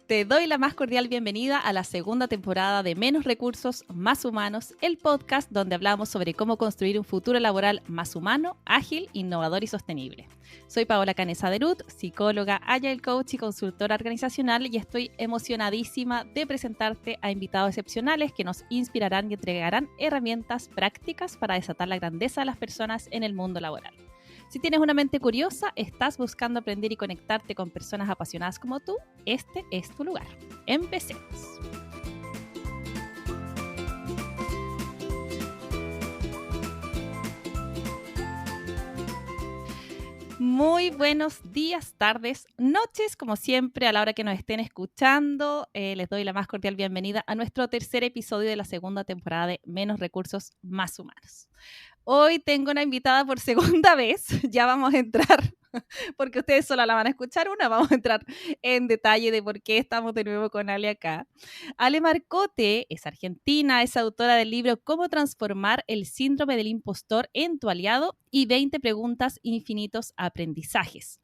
Te doy la más cordial bienvenida a la segunda temporada de Menos Recursos, Más Humanos, el podcast donde hablamos sobre cómo construir un futuro laboral más humano, ágil, innovador y sostenible. Soy Paola Canesa Derut, psicóloga, agile coach y consultora organizacional, y estoy emocionadísima de presentarte a invitados excepcionales que nos inspirarán y entregarán herramientas prácticas para desatar la grandeza de las personas en el mundo laboral. Si tienes una mente curiosa, estás buscando aprender y conectarte con personas apasionadas como tú, este es tu lugar. Empecemos. Muy buenos días, tardes, noches, como siempre, a la hora que nos estén escuchando. Les doy la más cordial bienvenida a nuestro tercer episodio de la segunda temporada de Menos Recursos, Más Humanos. Hoy tengo una invitada por segunda vez, ya vamos a entrar, porque ustedes solo la van a escuchar una, vamos a entrar en detalle de por qué estamos de nuevo con Ale acá. Ale Marcote es argentina, es autora del libro Cómo transformar el síndrome del impostor en tu aliado y 20 preguntas infinitos aprendizajes.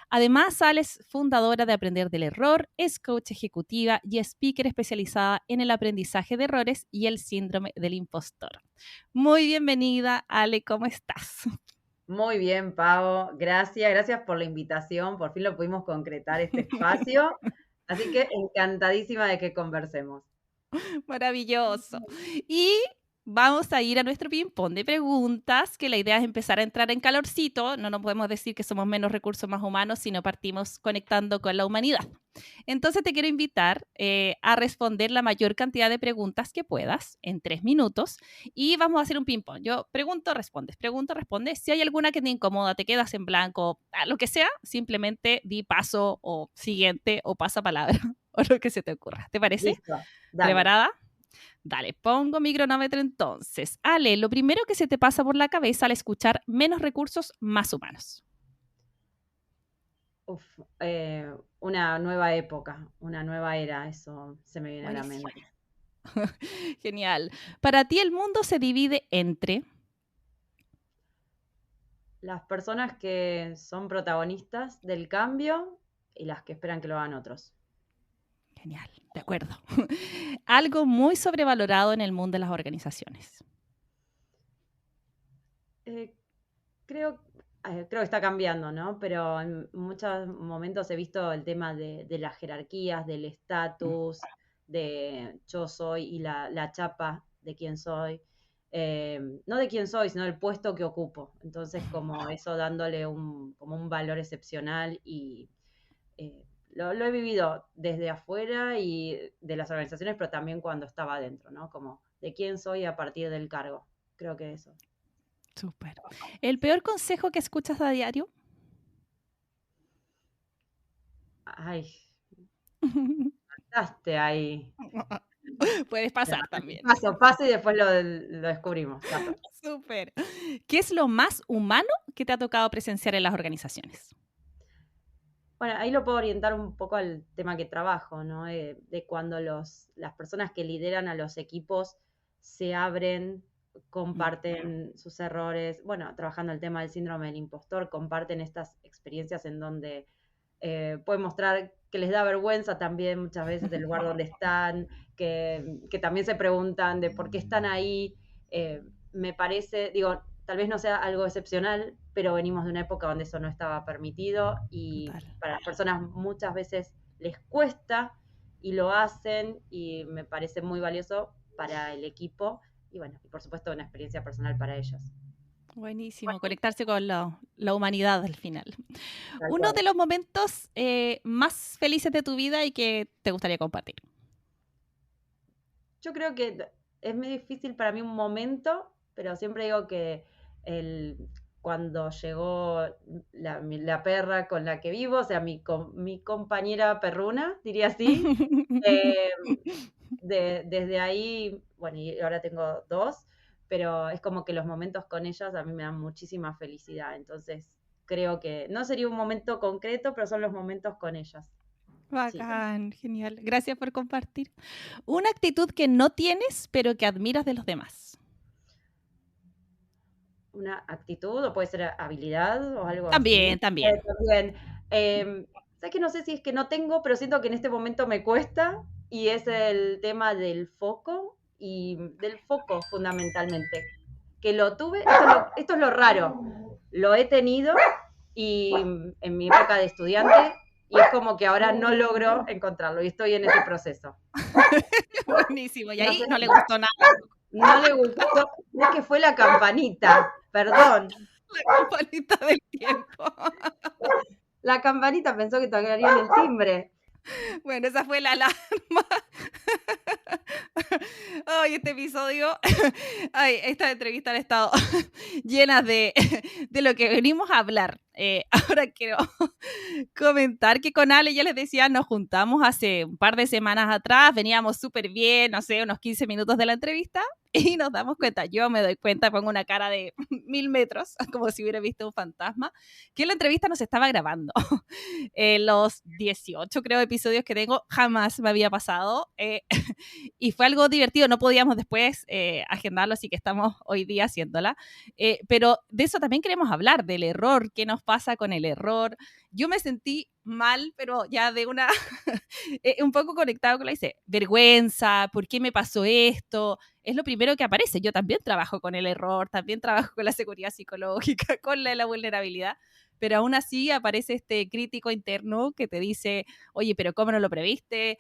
Además, Ale es fundadora de Aprender del Error, es coach ejecutiva y speaker especializada en el aprendizaje de errores y el síndrome del impostor. Muy bienvenida, Ale, ¿cómo estás? Muy bien, Pau. Gracias por la invitación. Por fin lo pudimos concretar este espacio. Así que encantadísima de que conversemos. Maravilloso. Y vamos a ir a nuestro ping-pong de preguntas, que la idea es empezar a entrar en calorcito. No nos podemos decir que somos menos recursos más humanos, sino partimos conectando con la humanidad. Entonces te quiero invitar a responder la mayor cantidad de preguntas que puedas en 3 minutos y vamos a hacer un ping-pong. Yo pregunto, respondes, pregunto, respondes. Si hay alguna que te incomoda, te quedas en blanco, lo que sea, simplemente di paso o siguiente o pasa palabra o lo que se te ocurra. ¿Te parece? Listo, dale. ¿Preparada? Dale, pongo mi cronómetro entonces. Ale, lo primero que se te pasa por la cabeza al escuchar Menos Recursos, Más Humanos. Uf, una nueva época, una nueva era, eso se me viene a la Buenísimo. mente. Genial. Para ti el mundo se divide entre... Las personas que son protagonistas del cambio y las que esperan que lo hagan otros. Genial, de acuerdo. Algo muy sobrevalorado en el mundo de las organizaciones. Eh, creo, creo que está cambiando, ¿no? Pero en muchos momentos he visto el tema de las jerarquías, del estatus, de yo soy y la chapa de quién soy. No de quién soy, sino del puesto que ocupo. Entonces, como eso dándole como un valor excepcional y lo he vivido desde afuera y de las organizaciones, pero también cuando estaba adentro, ¿no? Como de quién soy a partir del cargo. Creo que eso. Súper. ¿El peor consejo que escuchas a diario? Ay, estás ahí. Puedes pasar también. Paso y después lo descubrimos. Paso. Súper. ¿Qué es lo más humano que te ha tocado presenciar en las organizaciones? Bueno, ahí lo puedo orientar un poco al tema que trabajo, ¿no? De cuando las personas que lideran a los equipos se abren, comparten sus errores, bueno, trabajando el tema del síndrome del impostor, comparten estas experiencias en donde pueden mostrar que les da vergüenza también muchas veces del lugar donde están, que también se preguntan de por qué están ahí. Me parece, digo, tal vez no sea algo excepcional, pero venimos de una época donde eso no estaba permitido y Total. para las personas muchas veces les cuesta y lo hacen y me parece muy valioso para el equipo y bueno, y por supuesto una experiencia personal para ellos. Buenísimo, conectarse con la humanidad al final. Tal Uno cual. de los momentos más felices de tu vida y que te gustaría compartir. Yo creo que es muy difícil para mí un momento, pero siempre digo que cuando llegó la perra con la que vivo, o sea, mi compañera perruna, diría así, eh, desde ahí, bueno, y ahora tengo dos, pero es como que los momentos con ellas a mí me dan muchísima felicidad, entonces creo que no sería un momento concreto, pero son los momentos con ellas. Sí. Bacán, genial. Gracias por compartir. Una actitud que no tienes, pero que admiras de los demás. Una actitud o puede ser habilidad o algo así. También, también. También. ¿sabes qué? No sé si es que no tengo, pero siento que en este momento me cuesta, y es el tema del foco, y del foco fundamentalmente. Que lo tuve, esto es lo raro, lo he tenido y en mi época de estudiante, y es como que ahora no logro encontrarlo y estoy en ese proceso. Buenísimo, y No ahí sé, no le gustó nada. no le gustó, es que fue la campanita, perdón. La campanita del tiempo. La campanita pensó que tocaría el timbre. Bueno, esa fue la alarma. Ay, este episodio, ay, esta entrevista han estado llenas de lo que venimos a hablar. Ahora quiero comentar que con Ale, ya les decía, nos juntamos hace un par de semanas atrás, veníamos súper bien, no sé, unos 15 minutos de la entrevista, y nos damos cuenta, yo me doy cuenta, pongo una cara de 1000 metros, como si hubiera visto un fantasma, que la entrevista nos estaba grabando. Los 18, creo, episodios que tengo, jamás me había pasado. Y fue algo divertido, no podíamos después agendarlo, así que estamos hoy día haciéndola. Pero de eso también queremos hablar, del error, qué nos pasa con el error. Yo me sentí mal, pero ya de una, un poco conectado con la dice, vergüenza, ¿por qué me pasó esto? Es lo primero que aparece. Yo también trabajo con el error, también trabajo con la seguridad psicológica, con la vulnerabilidad, pero aún así aparece este crítico interno que te dice, oye, pero ¿cómo no lo previste?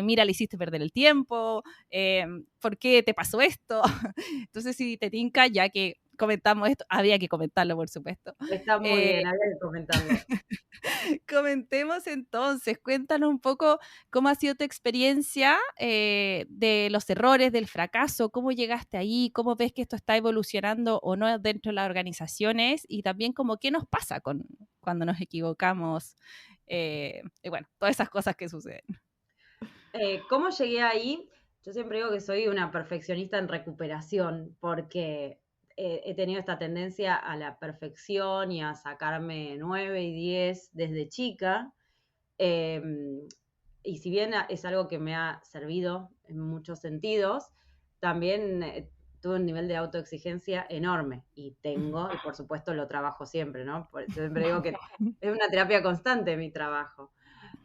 Mira, le hiciste perder el tiempo, ¿por qué te pasó esto? Entonces, si te tinca, ya que comentamos esto, había que comentarlo, por supuesto. Está muy bien, había que comentarlo. Comentemos entonces, cuéntanos un poco cómo ha sido tu experiencia de los errores, del fracaso, cómo llegaste ahí, cómo ves que esto está evolucionando o no dentro de las organizaciones, y también como qué nos pasa cuando nos equivocamos, y bueno, todas esas cosas que suceden. ¿Cómo llegué ahí? Yo siempre digo que soy una perfeccionista en recuperación, porque he tenido esta tendencia a la perfección y a sacarme 9 y 10 desde chica. Eh, y si bien es algo que me ha servido en muchos sentidos, también tuve un nivel de autoexigencia enorme, y tengo, y por supuesto lo trabajo siempre, ¿no? Siempre digo que es una terapia constante mi trabajo.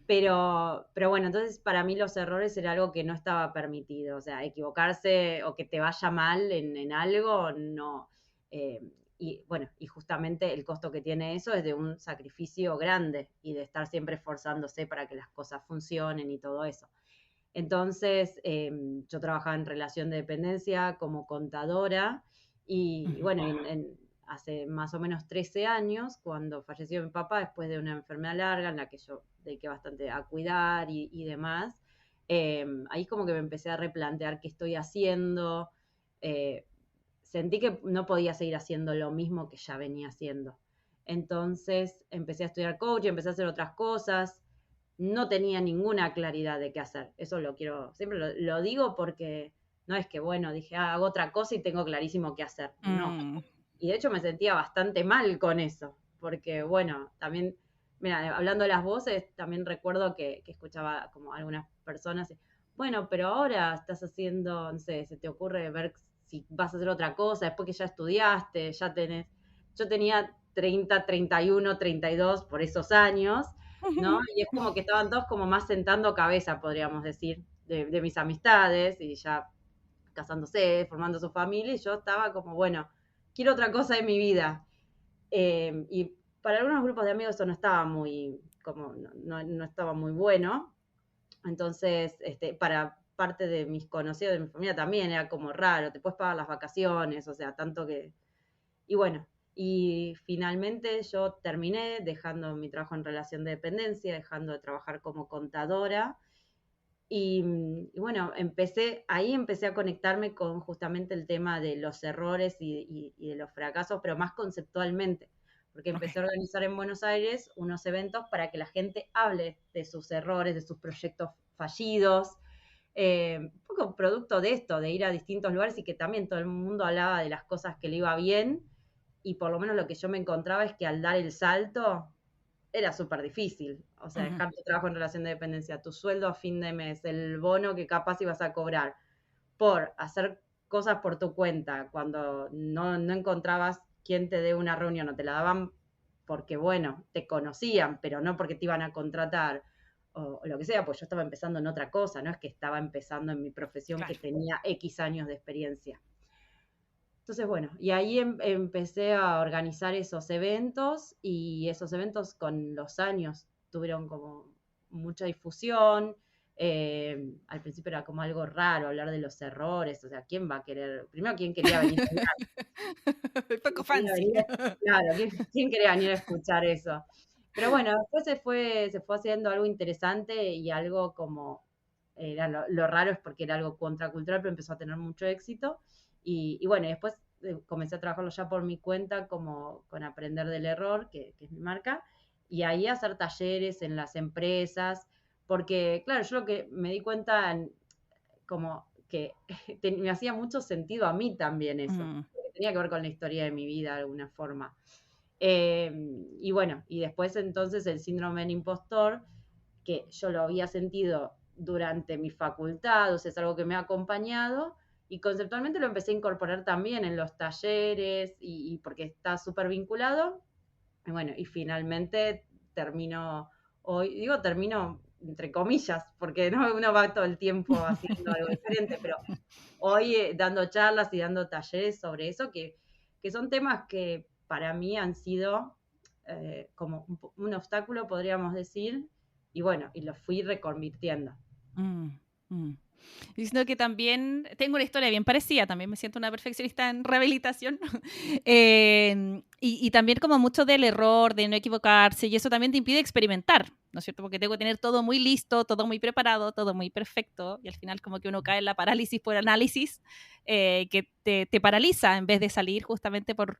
Pero bueno, entonces para mí los errores era algo que no estaba permitido, o sea, equivocarse o que te vaya mal en algo, no. eh, y bueno, y justamente el costo que tiene eso es de un sacrificio grande y de estar siempre esforzándose para que las cosas funcionen y todo eso. Entonces, yo trabajaba en relación de dependencia como contadora, y bueno, hace más o menos 13 años, cuando falleció mi papá después de una enfermedad larga en la que yo dediqué bastante a cuidar y demás, ahí como que me empecé a replantear qué estoy haciendo. eh, Sentí que no podía seguir haciendo lo mismo que ya venía haciendo. Entonces empecé a estudiar coaching, empecé a hacer otras cosas, no tenía ninguna claridad de qué hacer. Eso lo quiero, siempre lo digo, porque no es que, bueno, dije, hago otra cosa y tengo clarísimo qué hacer. No. Mm. Y de hecho me sentía bastante mal con eso, porque bueno, también, mira, hablando de las voces, también recuerdo que escuchaba como algunas personas, bueno, pero ahora estás haciendo, no sé, se te ocurre ver si vas a hacer otra cosa, después que ya estudiaste, ya tenés, yo tenía 30, 31, 32 por esos años, ¿no? Y es como que estaban todos como más sentando cabeza, podríamos decir, de mis amistades, y ya casándose, formando su familia, y yo estaba como, bueno, quiero otra cosa en mi vida. Y para algunos grupos de amigos eso no estaba muy, como, no estaba muy bueno. Entonces, para parte de mis conocidos, de mi familia también era como raro, te puedes pagar las vacaciones, o sea, tanto que... Y bueno, y finalmente yo terminé dejando mi trabajo en relación de dependencia, dejando de trabajar como contadora. Y bueno, ahí empecé a conectarme con justamente el tema de los errores y de los fracasos, pero más conceptualmente, porque empecé a organizar en Buenos Aires unos eventos para que la gente hable de sus errores, de sus proyectos fallidos, un poco producto de esto, de ir a distintos lugares y que también todo el mundo hablaba de las cosas que le iba bien, y por lo menos lo que yo me encontraba es que al dar el salto era súper difícil. O sea, dejar tu trabajo en relación de dependencia, tu sueldo a fin de mes, el bono que capaz ibas a cobrar por hacer cosas por tu cuenta, cuando no encontrabas quien te dé una reunión o te la daban porque, bueno, te conocían, pero no porque te iban a contratar o lo que sea, pues yo estaba empezando en otra cosa, no es que estaba empezando en mi profesión que Claro. tenía X años de experiencia. Entonces, bueno, y ahí empecé a organizar esos eventos y esos eventos con los años tuvieron como mucha difusión. Al principio era como algo raro hablar de los errores, o sea, ¿quién va a querer? Primero, ¿quién quería venir a hablar? Poco ¿Quién fancy. claro, ¿quién quería venir a escuchar eso? Pero bueno, después se fue haciendo algo interesante y algo como, era lo raro es porque era algo contracultural, pero empezó a tener mucho éxito. Y bueno, y después comencé a trabajarlo ya por mi cuenta, como con Aprender del Error, que es mi marca, y ahí hacer talleres en las empresas, porque claro, yo lo que me di cuenta, como que me hacía mucho sentido a mí también eso, Mm, porque tenía que ver con la historia de mi vida de alguna forma. Y bueno, y después entonces el síndrome del impostor, que yo lo había sentido durante mi facultad, o sea, es algo que me ha acompañado, y conceptualmente lo empecé a incorporar también en los talleres, y porque está súper vinculado, y bueno, y finalmente termino, hoy, digo termino entre comillas, porque no uno va todo el tiempo haciendo algo diferente, pero hoy dando charlas y dando talleres sobre eso, que son temas que para mí han sido como un obstáculo, podríamos decir, y bueno, y los fui reconvirtiendo. mm, mm. Diciendo que también tengo una historia bien parecida, también me siento una perfeccionista en rehabilitación. Y también como mucho del error, de no equivocarse, y eso también te impide experimentar, ¿no es cierto? Porque tengo que tener todo muy listo, todo muy preparado, todo muy perfecto, y al final como que uno cae en la parálisis por análisis, que te paraliza en vez de salir justamente por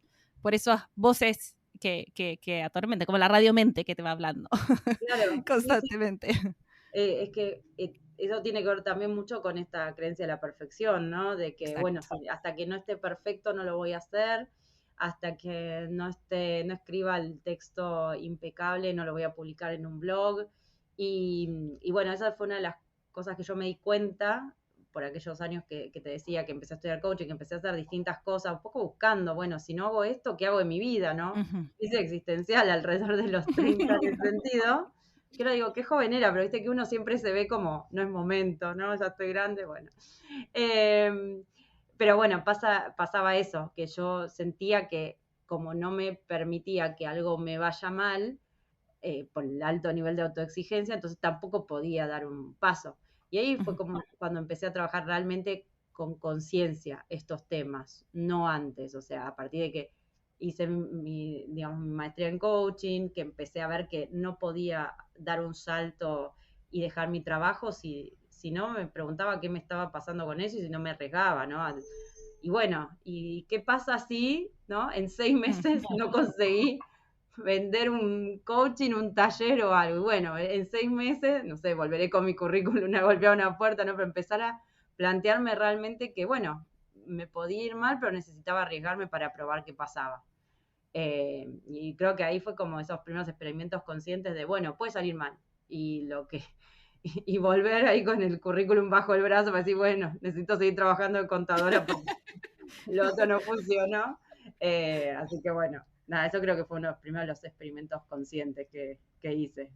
esas voces que atormentan, como la radio mente que te va hablando Claro, sí, sí. constantemente. Es que eso tiene que ver también mucho con esta creencia de la perfección, ¿no? De que, bueno, Exacto. si hasta que no esté perfecto no lo voy a hacer, hasta que no escriba el texto impecable no lo voy a publicar en un blog. Y bueno, esa fue una de las cosas que yo me di cuenta por aquellos años que te decía que empecé a estudiar coaching, que empecé a hacer distintas cosas, un poco buscando, bueno, si no hago esto, ¿qué hago en mi vida, no? Ujú. Crisis existencial alrededor de los 30 en ese sentido, que ahora digo, qué joven era, pero viste que uno siempre se ve como, no es momento, ¿no? Ya estoy grande, bueno. Eh, pero bueno, pasaba eso, que yo sentía que como no me permitía que algo me vaya mal, por el alto nivel de autoexigencia, entonces tampoco podía dar un paso. Y ahí fue Ujú. como cuando empecé a trabajar realmente con conciencia estos temas, no antes, o sea, a partir de que hice digamos, mi maestría en coaching, que empecé a ver que no podía dar un salto y dejar mi trabajo si no me preguntaba qué me estaba pasando con eso y si no me arriesgaba, ¿no? Y bueno, ¿y qué pasa si, ¿no? En 6 meses no conseguí vender un coaching, un taller o algo? Y bueno, en 6 meses, no sé, volveré con mi currículum, una golpeada una puerta, ¿no? Pero empezar a plantearme realmente que, bueno, me podía ir mal, pero necesitaba arriesgarme para probar qué pasaba. Y creo que ahí fue como esos primeros experimentos conscientes de, bueno, puede salir mal. Y lo que y volver ahí con el currículum bajo el brazo para decir, bueno, necesito seguir trabajando de contadora porque lo otro no funcionó. Así que bueno, nada, eso creo que fue uno de los primeros los experimentos conscientes que hice.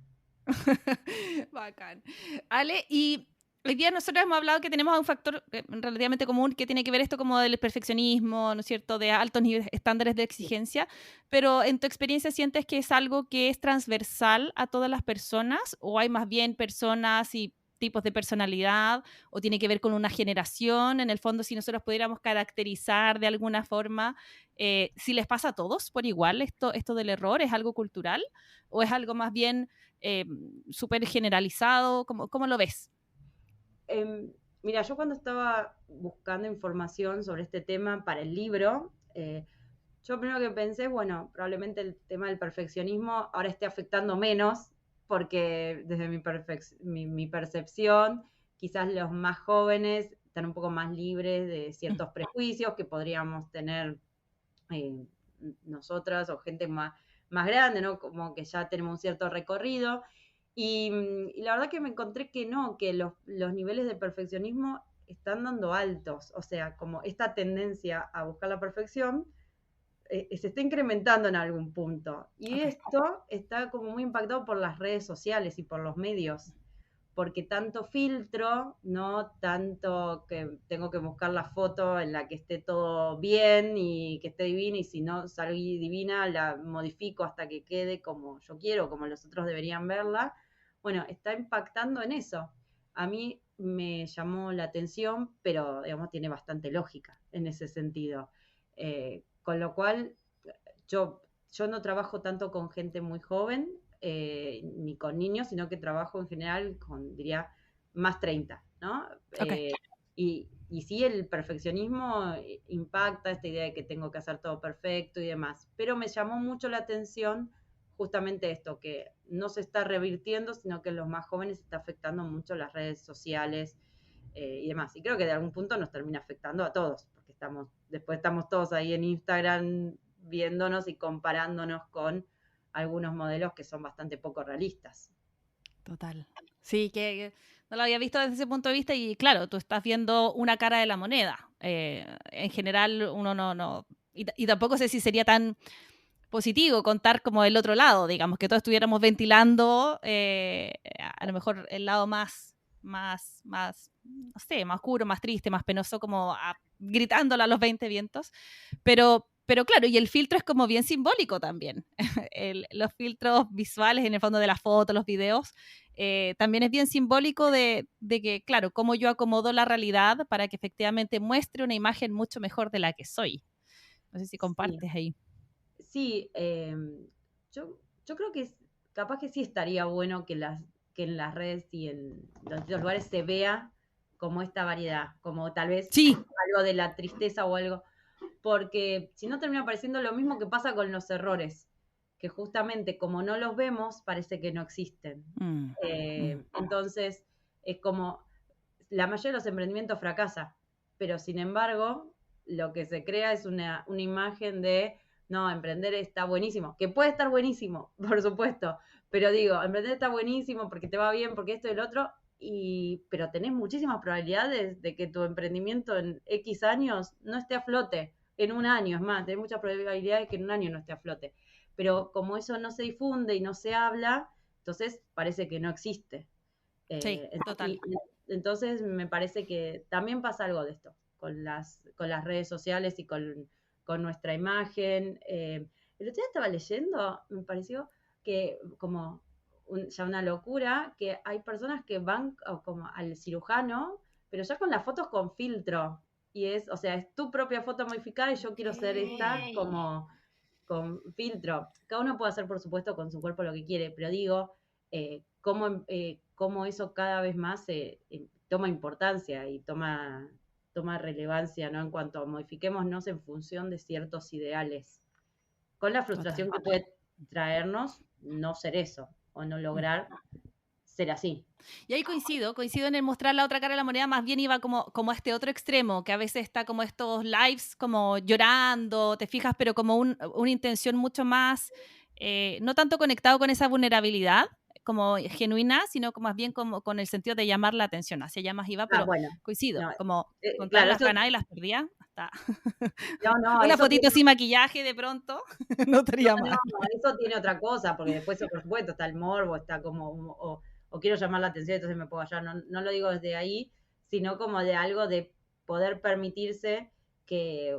Bacán. Ale, y hoy día nosotros hemos hablado que tenemos un factor relativamente común que tiene que ver esto como del perfeccionismo, ¿no es cierto?, de altos niveles, estándares de exigencia, pero en tu experiencia sientes que es algo que es transversal a todas las personas o hay más bien personas y tipos de personalidad o tiene que ver con una generación, en el fondo si nosotros pudiéramos caracterizar de alguna forma, si les pasa a todos por igual esto del error, ¿es algo cultural o es algo más bien eh, súper generalizado? ¿Cómo lo ves? Mira, yo cuando estaba buscando información sobre este tema para el libro, yo primero que pensé, bueno, probablemente el tema del perfeccionismo ahora esté afectando menos, porque desde mi percepción, quizás los más jóvenes están un poco más libres de ciertos prejuicios que podríamos tener eh, nosotras o gente más grande, ¿no? Como que ya tenemos un cierto recorrido. Y la verdad que me encontré que no, que los niveles de perfeccionismo están dando altos, o sea, como esta tendencia a buscar la perfección se está incrementando en algún punto. Y esto está como muy impactado por las redes sociales y por los medios, porque tanto filtro, no tanto que tengo que buscar la foto en la que esté todo bien y que esté divina, y si no salí divina, la modifico hasta que quede como yo quiero, como los otros deberían verla. Bueno, está impactando en eso. A mí me llamó la atención, pero digamos tiene bastante lógica en ese sentido. Con lo cual, yo no trabajo tanto con gente muy joven, ni con niños, sino que trabajo en general con, diría, más 30, ¿no? Ok. Y sí, el perfeccionismo impacta esta idea de que tengo que hacer todo perfecto y demás, pero me llamó mucho la atención justamente esto, que no se está revirtiendo, sino que en los más jóvenes está afectando mucho las redes sociales y demás. Y creo que de algún punto nos termina afectando a todos, porque después estamos todos ahí en Instagram viéndonos y comparándonos con algunos modelos que son bastante poco realistas. Total. Sí, que no lo había visto desde ese punto de vista y claro, tú estás viendo una cara de la moneda. En general, uno no y tampoco sé si sería tan positivo contar como el otro lado, digamos, que todos estuviéramos ventilando a lo mejor el lado no sé, más oscuro, más triste, más penoso, como gritándolo a los 20 vientos. Pero claro, y el filtro es como bien simbólico también. Los filtros visuales en el fondo de la foto, los videos, también es bien simbólico de que, claro, cómo yo acomodo la realidad para que efectivamente muestre una imagen mucho mejor de la que soy. No sé si Sí, compartes ahí. sí, yo creo que capaz que sí estaría bueno que en las redes y en los distintos lugares se vea como esta variedad, como tal vez Sí. algo de la tristeza o algo, porque si no termina pareciendo lo mismo que pasa con los errores, que justamente como no los vemos, parece que no existen. Mm, mm. Entonces, es como la mayoría de los emprendimientos fracasa, pero sin embargo, lo que se crea es una imagen de, no, emprender está buenísimo, que puede estar buenísimo, por supuesto, pero digo, emprender está buenísimo porque te va bien, porque esto y el otro, pero tenés muchísimas probabilidades de que tu emprendimiento en X años no esté a flote, en un año, es más, tenés muchas probabilidades de que en un año no esté a flote. Pero como eso no se difunde y no se habla, entonces parece que no existe. Sí, Y total. entonces me parece que también pasa algo de esto con las redes sociales y con nuestra imagen. El otro día estaba leyendo, me pareció que como ya una locura, que hay personas que van como al cirujano, pero ya con las fotos con filtro. Y o sea, es tu propia foto modificada y yo quiero ser esta Ok. como con filtro. Cada uno puede hacer, por supuesto, con su cuerpo lo que quiere, pero digo, cómo eso cada vez más toma importancia y toma relevancia, ¿no? En cuanto a modifiquémonos en función de ciertos ideales, con la Total. frustración que puede traernos no ser eso o no Mm. lograr ser así. Y ahí coincido en el mostrar la otra cara de la moneda, más bien iba como a este otro extremo, que a veces está como estos lives como llorando, te fijas, pero como una intención mucho más, no tanto conectado con esa vulnerabilidad como genuina, sino como más bien como con el sentido de llamar la atención. Hacia allá más iba, Ah, pero bueno, coincido, no, como con todas claro, las eso, ganas y las perdía, hasta no, una eso fotito tiene. sin maquillaje de pronto, no estaría No, mal. eso tiene otra cosa, porque después, por supuesto, está el morbo, está como, o quiero llamar la atención, entonces me puedo hallar. No, no lo digo desde ahí, sino como de algo de poder permitirse que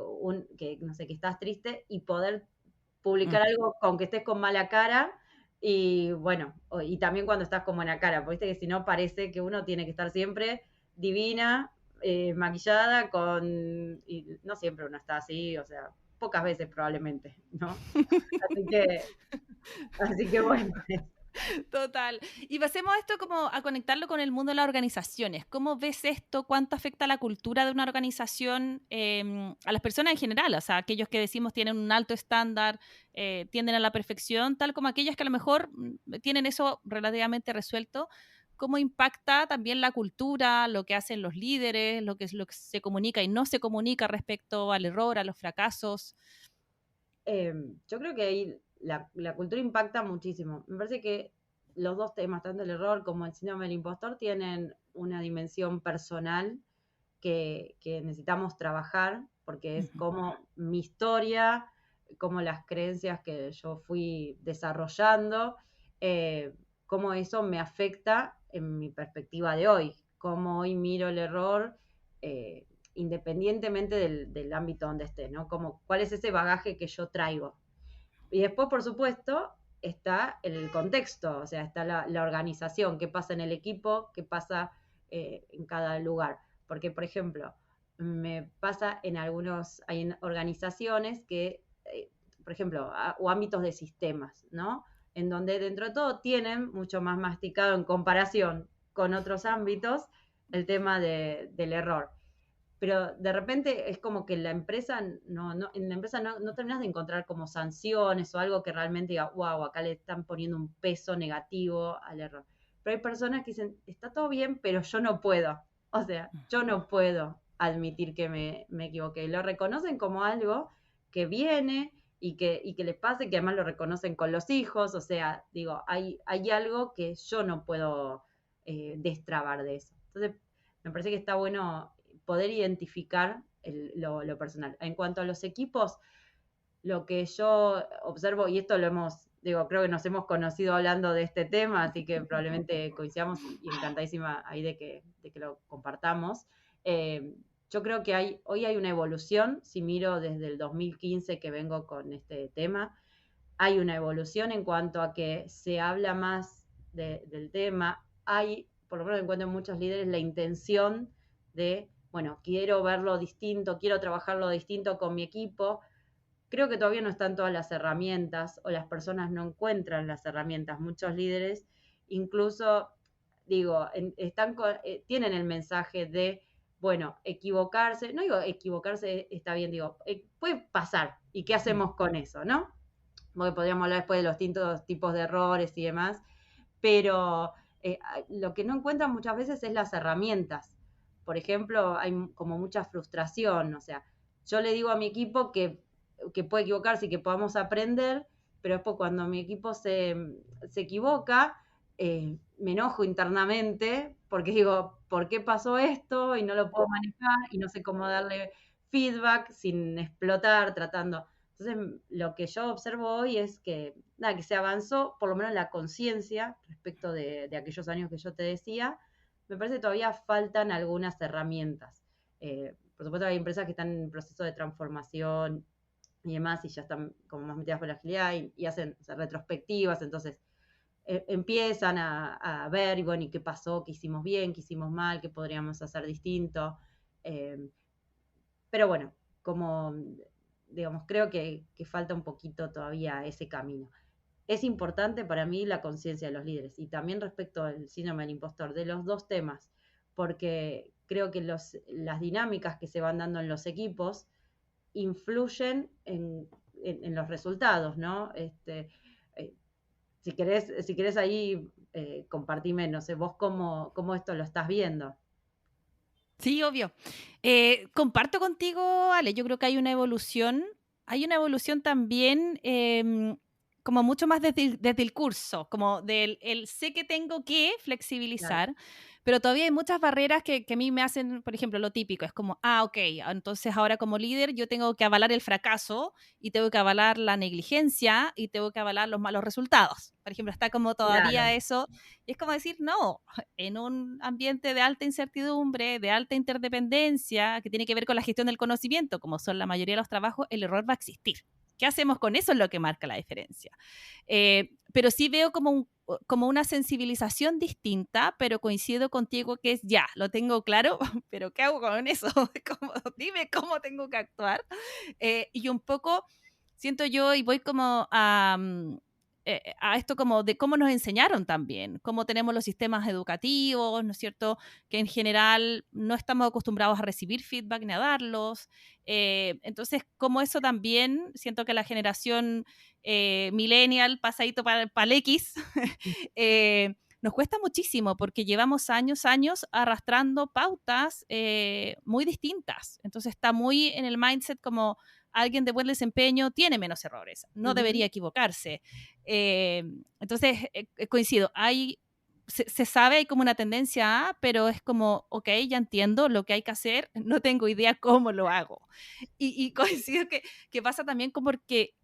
no sé, que estás triste y poder Mm. publicar algo aunque estés con mala cara. Y bueno, y también cuando estás con buena cara, porque viste que si no parece que uno tiene que estar siempre divina, maquillada, y no siempre uno está así, o sea, pocas veces probablemente, ¿no? Así que, así que bueno. Total. Y pasemos esto como a conectarlo con el mundo de las organizaciones. ¿Cómo ves esto? ¿Cuánto afecta a la cultura de una organización, a las personas en general? O sea, aquellos que decimos tienen un alto estándar, tienden a la perfección, tal como aquellas que a lo mejor tienen eso relativamente resuelto. ¿Cómo impacta también la cultura, lo que hacen los líderes, lo que se comunica y no se comunica respecto al error, a los fracasos? Yo creo que ahí la cultura impacta muchísimo. Me parece que los dos temas, tanto el error como el síndrome del impostor, tienen una dimensión personal que necesitamos trabajar, porque es Ujú. como mi historia, cómo las creencias que yo fui desarrollando, cómo eso me afecta en mi perspectiva de hoy, cómo hoy miro el error independientemente del ámbito donde esté, ¿no? Como, ¿cuál es ese bagaje que yo traigo? Y después, por supuesto, está el contexto, o sea, está la organización, qué pasa en el equipo, qué pasa en cada lugar. Porque, por ejemplo, me pasa hay organizaciones que, por ejemplo, o ámbitos de sistemas, ¿no? En donde dentro de todo tienen mucho más masticado en comparación con otros ámbitos el tema del error, pero de repente es como que la empresa en la empresa no terminas de encontrar como sanciones o algo que realmente diga, wow, acá le están poniendo un peso negativo al error. Pero hay personas que dicen, está todo bien, pero yo no puedo. O sea, yo no puedo admitir que me equivoqué. Lo reconocen como algo que viene y que les pase, que además lo reconocen con los hijos. O sea, digo, hay algo que yo no puedo destrabar de eso. Entonces, me parece que está bueno poder identificar lo personal. En cuanto a los equipos, lo que yo observo, y esto creo que nos hemos conocido hablando de este tema, así que probablemente coincidamos y encantadísima ahí de que lo compartamos. Yo creo que hoy hay una evolución, si miro desde el 2015 que vengo con este tema, hay una evolución en cuanto a que se habla más del tema, hay, por lo menos encuentro en muchos líderes, la intención de, bueno, quiero verlo distinto, quiero trabajarlo distinto con mi equipo. Creo que todavía no están todas las herramientas o las personas no encuentran las herramientas. Muchos líderes incluso, digo, tienen el mensaje de, bueno, equivocarse, no digo equivocarse está bien, digo, puede pasar, ¿y qué hacemos con eso, no? Porque podríamos hablar después de los distintos tipos de errores y demás, pero lo que no encuentran muchas veces es las herramientas. Por ejemplo, hay como mucha frustración, o sea, yo le digo a mi equipo que puede equivocarse y que podamos aprender, pero después cuando mi equipo se equivoca, me enojo internamente porque digo, ¿por qué pasó esto? Y no lo puedo manejar y no sé cómo darle feedback sin explotar, tratando. Entonces, lo que yo observo hoy es que, nada, que se avanzó, por lo menos la conciencia respecto de aquellos años que yo te decía. Me parece que todavía faltan algunas herramientas. Por supuesto, hay empresas que están en proceso de transformación y demás, y ya están como más metidas por la agilidad y hacen retrospectivas, entonces empiezan a ver, y bueno, ¿y qué pasó? ¿Qué hicimos bien? ¿Qué hicimos mal? ¿Qué podríamos hacer distinto? Pero bueno, como digamos, creo que falta un poquito todavía ese camino. Es importante para mí la conciencia de los líderes y también respecto al síndrome del impostor, de los dos temas, porque creo que las dinámicas que se van dando en los equipos influyen en los resultados, ¿no? Si querés ahí compartime, no sé, vos cómo esto lo estás viendo. Sí, obvio. Comparto contigo, Ale, yo creo que hay una evolución también como mucho más desde el curso, como del sé que tengo que Claro, flexibilizar, pero todavía hay muchas barreras que a mí me hacen, por ejemplo, lo típico, es como, ok, entonces ahora como líder yo tengo que avalar el fracaso y tengo que avalar la negligencia y tengo que avalar los malos resultados. Por ejemplo, está como todavía claro, eso, y es como decir, no, en un ambiente de alta incertidumbre, de alta interdependencia, que tiene que ver con la gestión del conocimiento, como son la mayoría de los trabajos, el error va a existir. ¿Qué hacemos con eso? Es lo que marca la diferencia. Pero sí veo como una sensibilización distinta, pero coincido contigo que es ya, lo tengo claro, pero ¿qué hago con eso? Dime cómo tengo que actuar. Y un poco siento yo, y voy como a esto como de cómo nos enseñaron también, cómo tenemos los sistemas educativos, ¿no es cierto? Que en general no estamos acostumbrados a recibir feedback ni a darlos. Entonces, como eso también, siento que la generación millennial, pasadito para el X, nos cuesta muchísimo porque llevamos años arrastrando pautas muy distintas. Entonces está muy en el mindset como alguien de buen desempeño tiene menos errores, no debería ujú, equivocarse. Eh, entonces, coincido, se sabe, hay como una tendencia a, pero es como, ok, ya entiendo lo que hay que hacer, no tengo idea cómo lo hago. Y coincido que pasa también como porque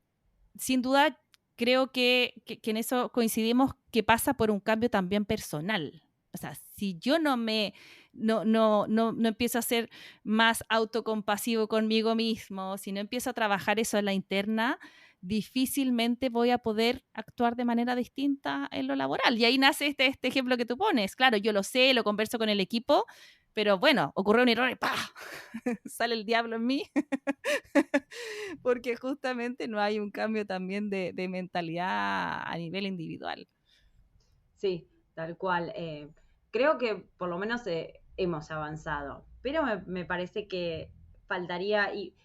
sin duda, creo que en eso coincidimos, que pasa por un cambio también personal. O sea, si yo no empiezo a ser más autocompasivo conmigo mismo, si no empiezo a trabajar eso en la interna, difícilmente voy a poder actuar de manera distinta en lo laboral. Y ahí nace este ejemplo que tú pones. Claro, yo lo sé, lo converso con el equipo, pero bueno, ocurrió un error y ¡pah! Sale el diablo en mí. Porque justamente no hay un cambio también de mentalidad a nivel individual. Sí, tal cual. Creo que por lo menos hemos avanzado, pero me parece que faltaría, y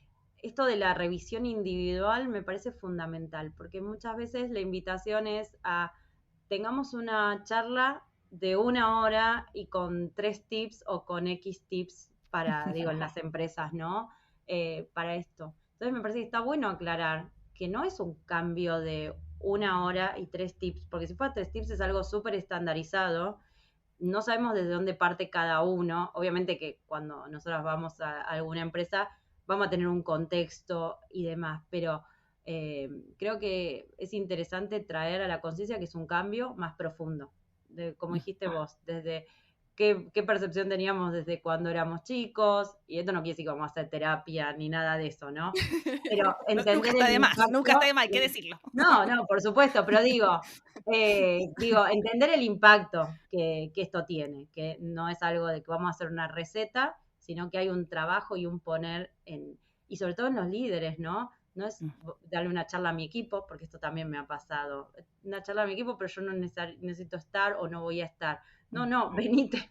esto de la revisión individual me parece fundamental, porque muchas veces la invitación es a tengamos una charla de 1 hora y con 3 tips o con X tips para, digo, en las empresas, ¿no? Para esto. Entonces me parece que está bueno aclarar que no es un cambio de 1 hora y 3 tips, porque si fuera 3 tips es algo súper estandarizado, no sabemos desde dónde parte cada uno. Obviamente que cuando nosotros vamos a alguna empresa vamos a tener un contexto y demás, pero creo que es interesante traer a la conciencia que es un cambio más profundo, como dijiste vos, desde qué percepción teníamos desde cuando éramos chicos, y esto no quiere decir que vamos a hacer terapia ni nada de eso, ¿no? Pero Nunca entender está el de más, nunca está impacto. de más, hay que decirlo. No, no, por supuesto, pero entender el impacto que esto tiene, que no es algo de que vamos a hacer una receta, sino que hay un trabajo y un poner y sobre todo en los líderes, ¿no? No es darle una charla a mi equipo, porque esto también me ha pasado, una charla a mi equipo, pero yo no necesito estar o no voy a estar. No, no, venite,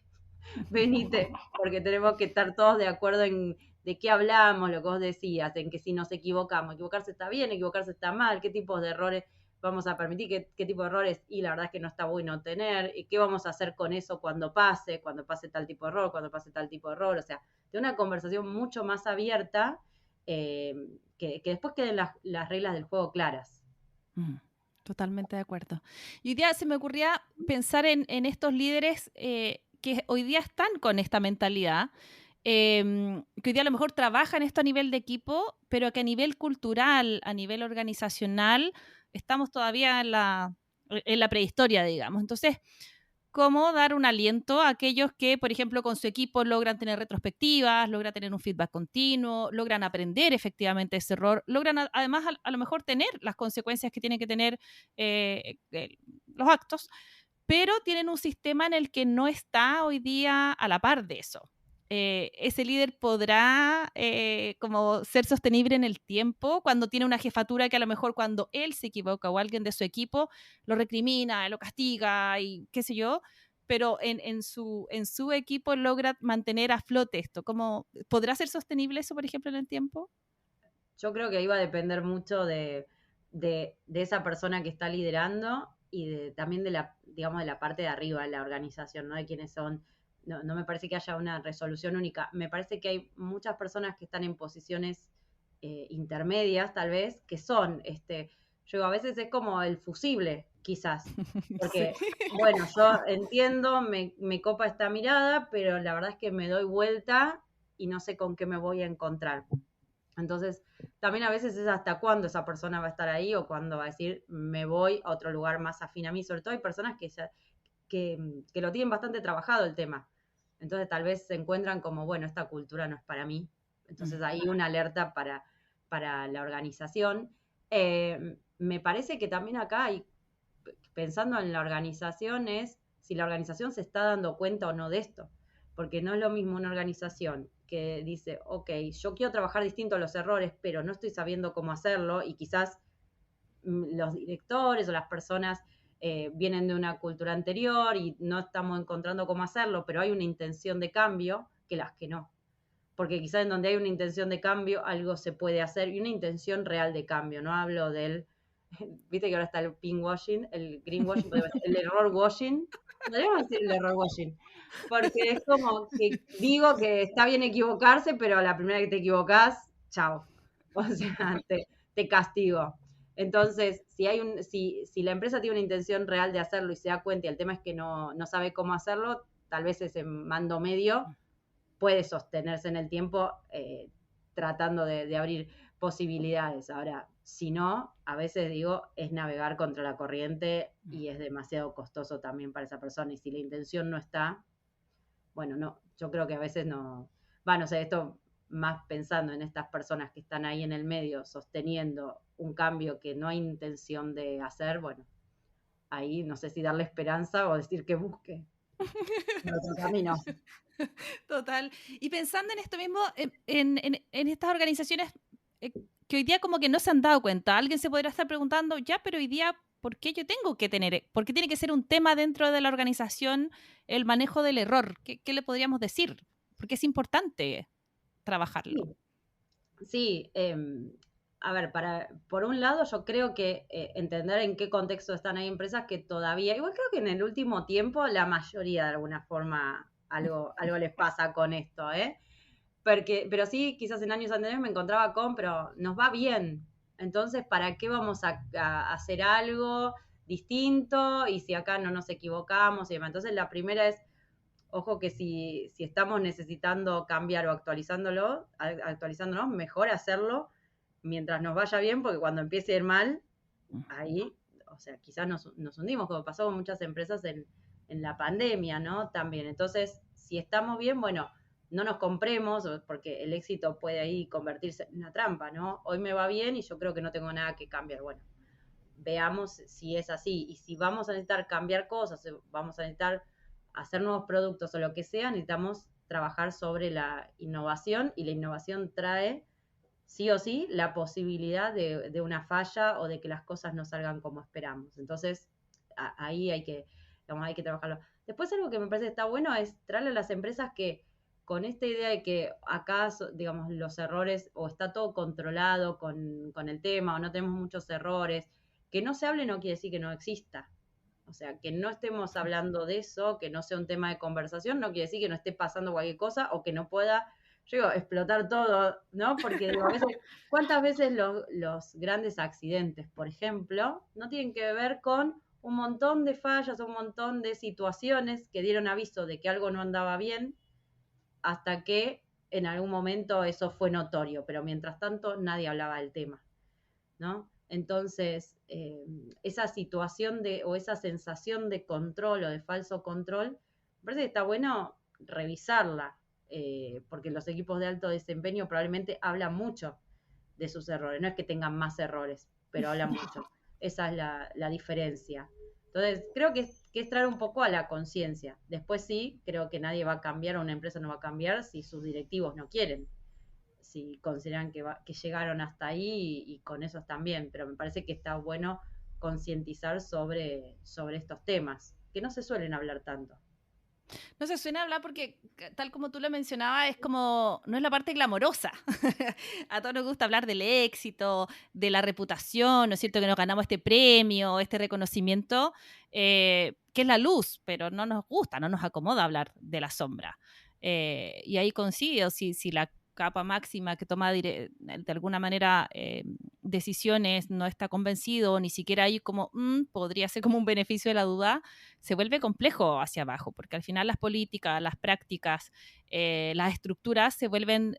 venite, porque tenemos que estar todos de acuerdo en de qué hablamos, lo que vos decías, en que si nos equivocamos, equivocarse está bien, equivocarse está mal, qué tipos de errores vamos a permitir, qué tipo de errores, y la verdad es que no está bueno tener, y qué vamos a hacer con eso cuando pase tal tipo de error, cuando pase tal tipo de error, o sea, de una conversación mucho más abierta, que después queden las reglas del juego claras. Totalmente de acuerdo. Y hoy día se me ocurría pensar en estos líderes que hoy día están con esta mentalidad, que hoy día a lo mejor trabajan esto a nivel de equipo, pero que a nivel cultural, a nivel organizacional, estamos todavía en la prehistoria, digamos. Entonces, cómo dar un aliento a aquellos que, por ejemplo, con su equipo logran tener retrospectivas, logran tener un feedback continuo, logran aprender efectivamente ese error, logran además a lo mejor tener las consecuencias que tienen que tener los actos, pero tienen un sistema en el que no está hoy día a la par de eso. Ese líder podrá como ser sostenible en el tiempo cuando tiene una jefatura que a lo mejor cuando él se equivoca o alguien de su equipo lo recrimina, lo castiga y qué sé yo, pero en su equipo logra mantener a flote esto. ¿Podrá ser sostenible eso, por ejemplo, en el tiempo? Yo creo que iba a depender mucho de esa persona que está liderando y también digamos, de la parte de arriba de la organización, ¿no? De quiénes son. No, no me parece que haya una resolución única. Me parece que hay muchas personas que están en posiciones intermedias, tal vez, que son, yo digo, a veces es como el fusible, quizás. Sí. Porque, bueno, yo entiendo, me copa esta mirada, pero la verdad es que me doy vuelta y no sé con qué me voy a encontrar. Entonces, también a veces es hasta cuándo esa persona va a estar ahí o cuándo va a decir, me voy a otro lugar más afín a mí. Sobre todo hay personas que lo tienen bastante trabajado el tema. Entonces, tal vez se encuentran como, bueno, esta cultura no es para mí. Entonces, hay una alerta para la organización. Me parece que también acá hay, pensando en la organización, es si la organización se está dando cuenta o no de esto. Porque no es lo mismo una organización que dice, ok, yo quiero trabajar distinto a los errores, pero no estoy sabiendo cómo hacerlo y quizás los directores o las personas vienen de una cultura anterior y no estamos encontrando cómo hacerlo, pero hay una intención de cambio que las que no. Porque quizás en donde hay una intención de cambio algo se puede hacer y una intención real de cambio. No hablo del, viste que ahora está el pinkwashing, el greenwashing, el error washing. Podríamos decir el error washing. Porque es como que digo que está bien equivocarse, pero a la primera que te equivocás, chao. O sea, te castigo. Entonces, si la empresa tiene una intención real de hacerlo y se da cuenta y el tema es que no sabe cómo hacerlo, tal vez ese mando medio puede sostenerse en el tiempo tratando de abrir posibilidades. Ahora, Si no, a veces digo, es navegar contra la corriente y es demasiado costoso también para esa persona. Y si la intención no está, bueno, no, yo creo que a veces no, no sé, esto más pensando en estas personas que están ahí en el medio sosteniendo un cambio que no hay intención de hacer, bueno, ahí no sé si darle esperanza o decir que busque otro camino. Total. Y pensando en esto mismo, en estas organizaciones que hoy día como que no se han dado cuenta, alguien se podrá estar preguntando, ya, pero hoy día, ¿por qué yo tengo que tener, por qué tiene que ser un tema dentro de la organización el manejo del error? ¿Qué le podríamos decir? Porque es importante trabajarlo. Sí, sí, a ver, por un lado yo creo que entender en qué contexto están hay empresas que todavía, igual creo que en el último tiempo la mayoría de alguna forma algo les pasa con esto, ¿eh? Pero sí, quizás en años anteriores me encontraba con, pero nos va bien. Entonces, ¿para qué vamos a hacer algo distinto? Y si acá no nos equivocamos y demás. Entonces, la primera es, ojo que si estamos necesitando cambiar o actualizándonos, mejor hacerlo mientras nos vaya bien, porque cuando empiece a ir mal, ahí, o sea, quizás nos hundimos, como pasó con muchas empresas en la pandemia, ¿no? También. Entonces, si estamos bien, bueno, no nos compremos, porque el éxito puede ahí convertirse en una trampa, ¿no? Hoy me va bien y yo creo que no tengo nada que cambiar. Bueno, veamos si es así. Y si vamos a necesitar cambiar cosas, vamos a necesitar hacer nuevos productos o lo que sea, necesitamos trabajar sobre la innovación y la innovación trae sí o sí la posibilidad de una falla o de que las cosas no salgan como esperamos. Entonces, ahí digamos, hay que trabajarlo. Después algo que me parece que está bueno es traerle a las empresas que con esta idea de que acá, digamos, los errores o está todo controlado con el tema o no tenemos muchos errores, que no se hable no quiere decir que no exista. O sea, que no estemos hablando de eso, que no sea un tema de conversación, no quiere decir que no esté pasando cualquier cosa o que no pueda, yo digo, explotar todo, ¿no? Porque digo, a veces, ¿cuántas veces los grandes accidentes, por ejemplo, no tienen que ver con un montón de fallas, un montón de situaciones que dieron aviso de que algo no andaba bien, hasta que en algún momento eso fue notorio, pero mientras tanto nadie hablaba del tema, ¿no? Entonces, esa situación o esa sensación de control o de falso control, me parece que está bueno revisarla, porque los equipos de alto desempeño probablemente hablan mucho de sus errores, no es que tengan más errores, pero hablan mucho. Esa es la diferencia. Entonces, creo que es traer un poco a la conciencia. Después sí, creo que nadie va a cambiar, o una empresa no va a cambiar si sus directivos no quieren, si consideran que llegaron hasta ahí y con eso están bien, pero me parece que está bueno concientizar sobre estos temas, que no se suelen hablar tanto. No se suena hablar porque, tal como tú lo mencionabas, es como, no es la parte glamorosa. A todos nos gusta hablar del éxito, de la reputación, ¿no es cierto? Que nos ganamos este premio, este reconocimiento, que es la luz, pero no nos gusta, no nos acomoda hablar de la sombra. Y ahí coincido, si la capa máxima que toma de alguna manera decisiones no está convencido, ni siquiera hay como, podría ser como un beneficio de la duda, se vuelve complejo hacia abajo, porque al final las políticas, las prácticas, las estructuras se vuelven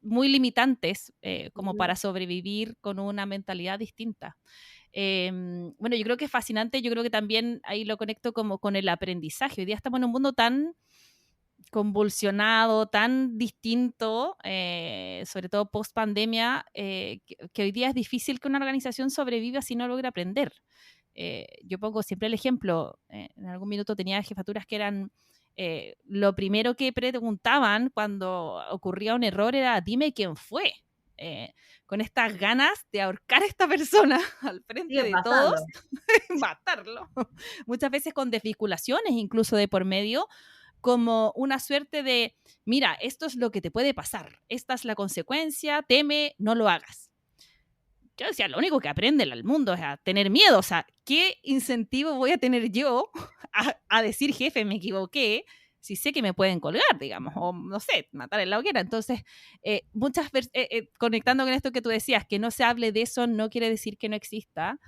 muy limitantes como para sobrevivir con una mentalidad distinta. Bueno, yo creo que es fascinante, yo creo que también ahí lo conecto como con el aprendizaje. Hoy día estamos en un mundo tan convulsionado, tan distinto, sobre todo post pandemia, que hoy día es difícil que una organización sobreviva si no logra aprender. Yo pongo siempre el ejemplo, en algún minuto tenía jefaturas que eran, lo primero que preguntaban cuando ocurría un error era, dime quién fue. Con estas ganas de ahorcar a esta persona al frente Sigue de todos, pasando. matarlo. Muchas veces con desvinculaciones incluso de por medio, como una suerte de, mira, esto es lo que te puede pasar, esta es la consecuencia, teme, no lo hagas. Yo decía, lo único que aprende el mundo es a tener miedo, o sea, ¿qué incentivo voy a tener yo a decir, jefe, me equivoqué, si sé que me pueden colgar, digamos, o no sé, matar en la hoguera? Entonces, conectando con esto que tú decías, que no se hable de eso no quiere decir que no exista.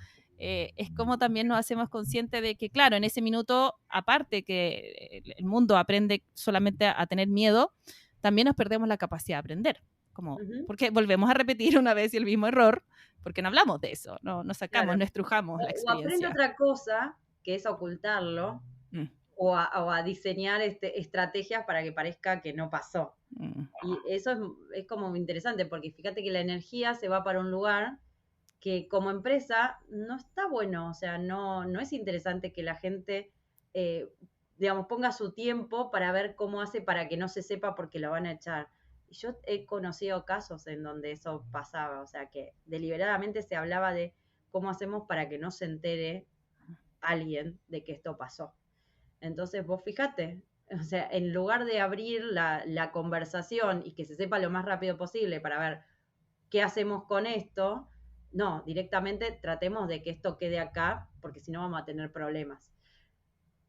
Es como también nos hacemos conscientes de que, claro, en ese minuto, aparte que el mundo aprende solamente a tener miedo, también nos perdemos la capacidad de aprender. Como, Ujú. porque volvemos a repetir una vez y el mismo error, porque no hablamos de eso, no sacamos, Claro. no estrujamos la O aprende experiencia. otra cosa, que es ocultarlo, Mm, o a diseñar estrategias para que parezca que no pasó. mm, Y eso es como interesante, porque fíjate que la energía se va para un lugar que como empresa no está bueno, o sea, no es interesante que la gente, eh, digamos, ponga su tiempo para ver cómo hace para que no se sepa porque lo van a echar. Y yo he conocido casos en donde eso pasaba, o sea, que deliberadamente se hablaba de cómo hacemos para que no se entere alguien de que esto pasó. Entonces, vos fíjate, o sea, en lugar de abrir la conversación y que se sepa lo más rápido posible para ver qué hacemos con esto, no, directamente tratemos de que esto quede acá, porque si no vamos a tener problemas.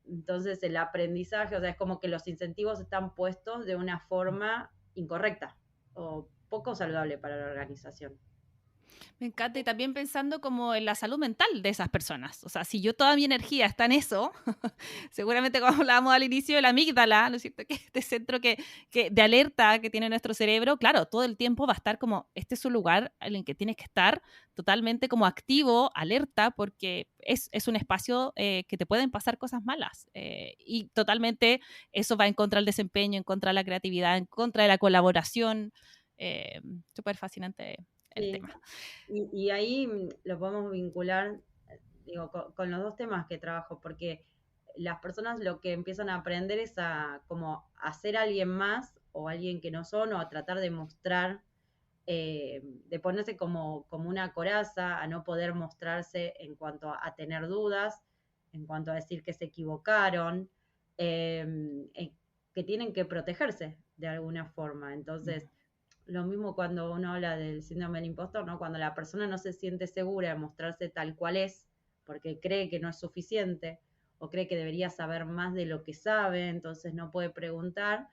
Entonces, el aprendizaje, o sea, es como que los incentivos están puestos de una forma incorrecta o poco saludable para la organización. Me encanta, y también pensando como en la salud mental de esas personas. O sea, si yo toda mi energía está en eso, seguramente como hablábamos al inicio de la amígdala, ¿no es cierto? Que este centro que de alerta que tiene nuestro cerebro, claro, todo el tiempo va a estar como, este es un lugar en el que tienes que estar totalmente como activo, alerta, porque es un espacio que te pueden pasar cosas malas. Y totalmente eso va en contra del desempeño, en contra de la creatividad, en contra de la colaboración. Eh, Súper fascinante el Sí, tema. y ahí lo podemos vincular, digo, con los dos temas que trabajo, porque las personas lo que empiezan a aprender es a como a ser alguien más o alguien que no son, o a tratar de mostrar, de ponerse como una coraza, a no poder mostrarse en cuanto a tener dudas, en cuanto a decir que se equivocaron, que tienen que protegerse de alguna forma. Entonces, lo mismo cuando uno habla del síndrome del impostor, ¿no? Cuando la persona no se siente segura de mostrarse tal cual es, porque cree que no es suficiente, o cree que debería saber más de lo que sabe, entonces no puede preguntar.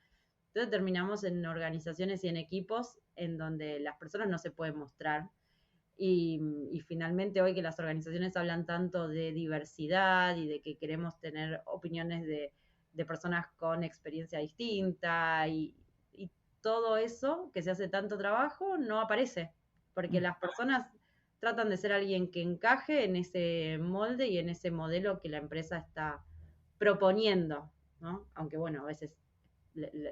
Entonces terminamos en organizaciones y en equipos en donde las personas no se pueden mostrar. Y finalmente hoy que las organizaciones hablan tanto de diversidad y de que queremos tener opiniones de personas con experiencia distinta y todo eso que se hace tanto trabajo no aparece, porque Mm. las personas tratan de ser alguien que encaje en ese molde y en ese modelo que la empresa está proponiendo, ¿no? Aunque bueno, a veces,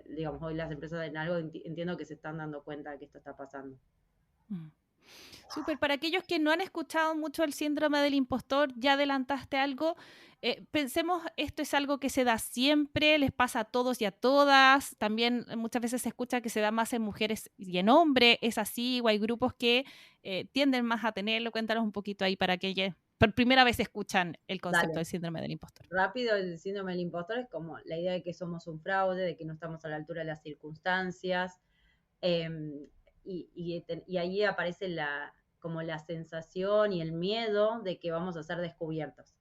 digamos, hoy las empresas en algo entiendo que se están dando cuenta de que esto está pasando. Mm. Súper, para aquellos que no han escuchado mucho el síndrome del impostor, ya adelantaste algo. Pensemos, esto es algo que se da siempre, les pasa a todos y a todas. También muchas veces se escucha que se da más en mujeres y en hombres. ¿Es así? ¿O hay grupos que tienden más a tenerlo? Cuéntanos un poquito ahí para que por primera vez escuchan el concepto Dale. del síndrome del impostor. Rápido, el síndrome del impostor es como la idea de que somos un fraude, de que no estamos a la altura de las circunstancias, eh, y ahí aparece como la sensación y el miedo de que vamos a ser descubiertos,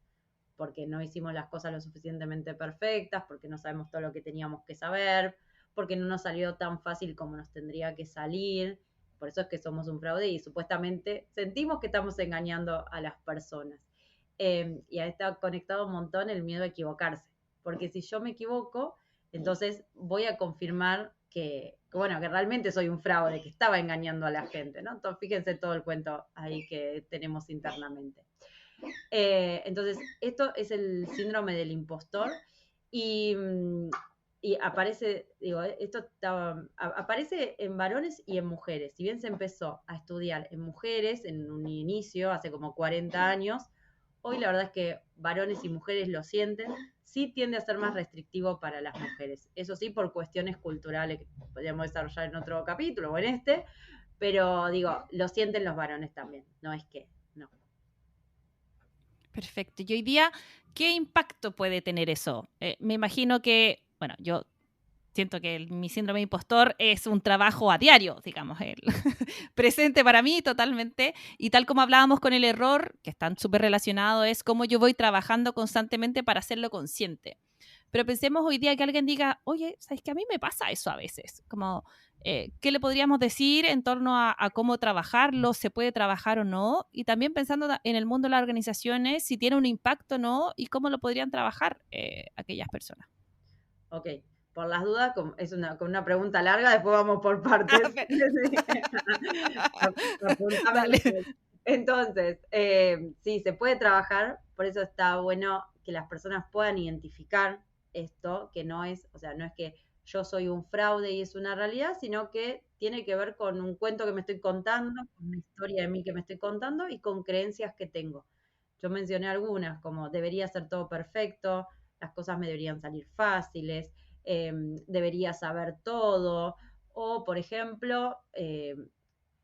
porque no hicimos las cosas lo suficientemente perfectas, porque no sabemos todo lo que teníamos que saber, porque no nos salió tan fácil como nos tendría que salir. Por eso es que somos un fraude y supuestamente sentimos que estamos engañando a las personas. Y ahí está conectado un montón el miedo a equivocarse, porque si yo me equivoco, entonces voy a confirmar bueno, que realmente soy un fraude, que estaba engañando a la gente, ¿no? Entonces, fíjense todo el cuento ahí que tenemos internamente. Entonces, esto es el síndrome del impostor y, y aparece, digo, aparece en varones y en mujeres. Si bien se empezó a estudiar en mujeres en un inicio, hace como 40 años, hoy la verdad es que varones y mujeres lo sienten. Sí tiende a ser más restrictivo para las mujeres. Eso sí, por cuestiones culturales que podríamos desarrollar en otro capítulo o en este, pero digo, lo sienten los varones también, no es que, no. Perfecto. Y hoy día, ¿qué impacto puede tener eso? Me imagino que, bueno, yo siento que mi síndrome de impostor es un trabajo a diario, digamos, el presente para mí totalmente. Y tal como hablábamos con el error, que están súper relacionados, es cómo yo voy trabajando constantemente para hacerlo consciente. Pero pensemos hoy día que alguien diga, oye, ¿sabes que a mí me pasa eso a veces? Como, ¿qué le podríamos decir en torno a cómo trabajarlo? ¿Se puede trabajar o no? Y también pensando en el mundo de las organizaciones, si tiene un impacto o no y cómo lo podrían trabajar aquellas personas. Ok, por las dudas, es con una pregunta larga, después vamos por partes. Apuntame Dale. Entonces, sí, se puede trabajar, por eso está bueno que las personas puedan identificar esto, que no es, o sea, no es que yo soy un fraude y es una realidad, sino que tiene que ver con un cuento que me estoy contando, con una historia de mí que me estoy contando y con creencias que tengo. Yo mencioné algunas, como debería ser todo perfecto, las cosas me deberían salir fáciles, debería saber todo, o por ejemplo,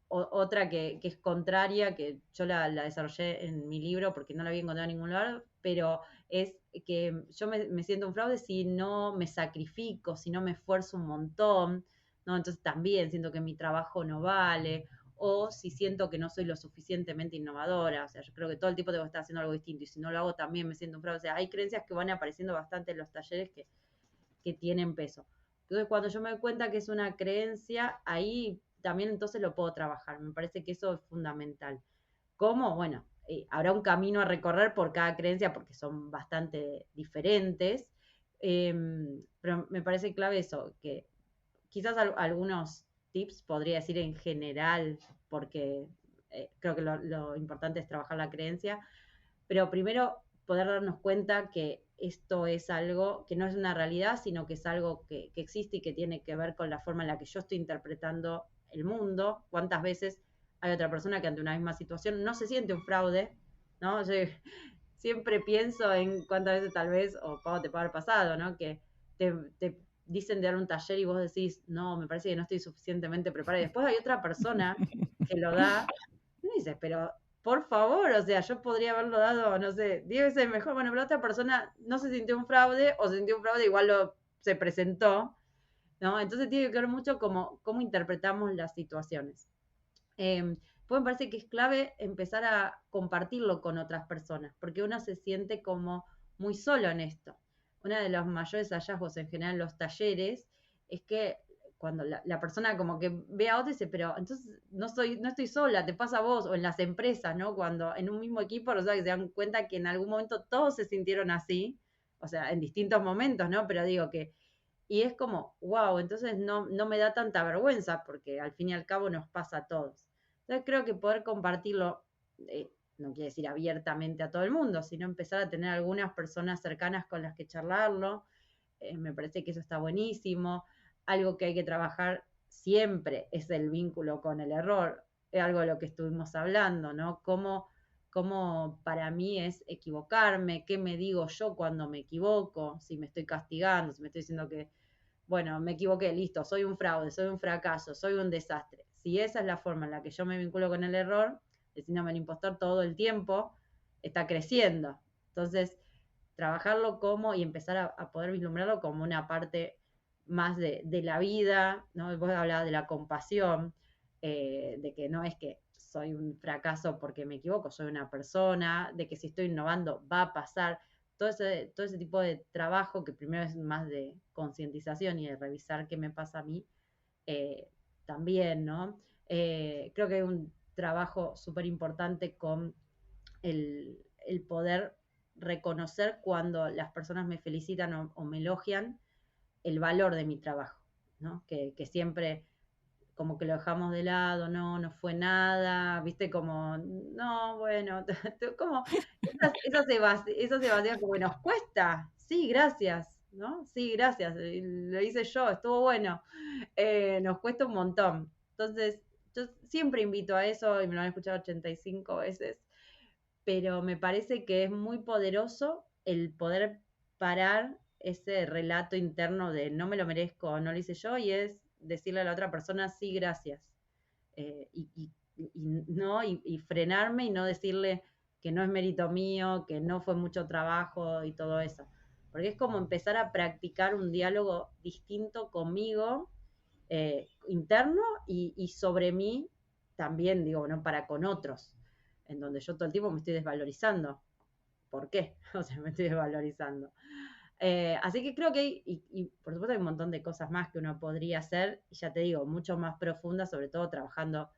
otra que es contraria, que yo la desarrollé en mi libro porque no la había encontrado en ningún lugar, pero es que yo me siento un fraude si no me sacrifico, si no me esfuerzo un montón, ¿no? Entonces también siento que mi trabajo no vale, o si siento que no soy lo suficientemente innovadora, o sea, yo creo que todo el tiempo tengo que estar haciendo algo distinto, y si no lo hago también me siento un fraude, o sea, hay creencias que van apareciendo bastante en los talleres que tienen peso. Entonces, cuando yo me doy cuenta que es una creencia, ahí también entonces lo puedo trabajar. Me parece que eso es fundamental. ¿Cómo? Bueno, habrá un camino a recorrer por cada creencia porque son bastante diferentes, pero me parece clave eso, que quizás algunos tips podría decir en general, porque creo que lo importante es trabajar la creencia, pero primero poder darnos cuenta que esto es algo que no es una realidad, sino que es algo que existe y que tiene que ver con la forma en la que yo estoy interpretando el mundo. ¿Cuántas veces hay otra persona que ante una misma situación no se siente un fraude? ¿No? Yo siempre pienso en cuántas veces tal vez, o Pau, te puede haber pasado, ¿no? Que te dicen de dar un taller y vos decís, no, me parece que no estoy suficientemente preparada. Y después hay otra persona que lo da y dices, pero por favor, o sea, yo podría haberlo dado, no sé, 10 veces mejor. Bueno, pero la otra persona no se sintió un fraude o se sintió un fraude, igual se presentó, ¿no? Entonces tiene que ver mucho cómo interpretamos las situaciones. Pues me parece que es clave empezar a compartirlo con otras personas, porque uno se siente como muy solo en esto. Uno de los mayores hallazgos en general en los talleres es que cuando la persona como que ve a otro y dice, pero entonces no estoy sola, te pasa a vos, o en las empresas, ¿no? Cuando en un mismo equipo, resulta que se dan cuenta que en algún momento todos se sintieron así, o sea, en distintos momentos, ¿no? Pero digo que, y es como, wow, entonces no me da tanta vergüenza, porque al fin y al cabo nos pasa a todos. Entonces creo que poder compartirlo, no quiere decir abiertamente a todo el mundo, sino empezar a tener algunas personas cercanas con las que charlarlo, me parece que eso está buenísimo. Algo que hay que trabajar siempre es el vínculo con el error, es algo de lo que estuvimos hablando, ¿no? Cómo para mí es equivocarme, qué me digo yo cuando me equivoco, si me estoy castigando, si me estoy diciendo que, bueno, me equivoqué, listo, soy un fraude, soy un fracaso, soy un desastre. Si esa es la forma en la que yo me vinculo con el error, el síndrome del impostor todo el tiempo está creciendo. Entonces, trabajarlo como y empezar a poder vislumbrarlo como una parte más de la vida, ¿no? Vos hablabas de la compasión, de que no es que soy un fracaso porque me equivoco, soy una persona, de que si estoy innovando va a pasar. Todo ese tipo de trabajo que primero es más de concientización y de revisar qué me pasa a mí, eh, también, ¿no? Creo que hay un trabajo súper importante con el poder reconocer cuando las personas me felicitan o me elogian el valor de mi trabajo, ¿no? Que siempre como que lo dejamos de lado, no fue nada, viste, como, no, bueno, como esas evasivas como, nos cuesta, sí, gracias, ¿no? Sí, gracias, lo hice yo, estuvo bueno, nos cuesta un montón. Entonces, yo siempre invito a eso, y me lo han escuchado 85 veces, pero me parece que es muy poderoso el poder parar ese relato interno de no me lo merezco, no lo hice yo, y es decirle a la otra persona sí, gracias. Y frenarme y no decirle que no es mérito mío, que no fue mucho trabajo y todo eso. Porque es como empezar a practicar un diálogo distinto conmigo, interno y sobre mí también, digo, ¿no? Para con otros, en donde yo todo el tiempo me estoy desvalorizando. ¿Por qué? O sea, me estoy desvalorizando. Así que creo que y por supuesto hay un montón de cosas más que uno podría hacer, y ya te digo, mucho más profundas, sobre todo trabajando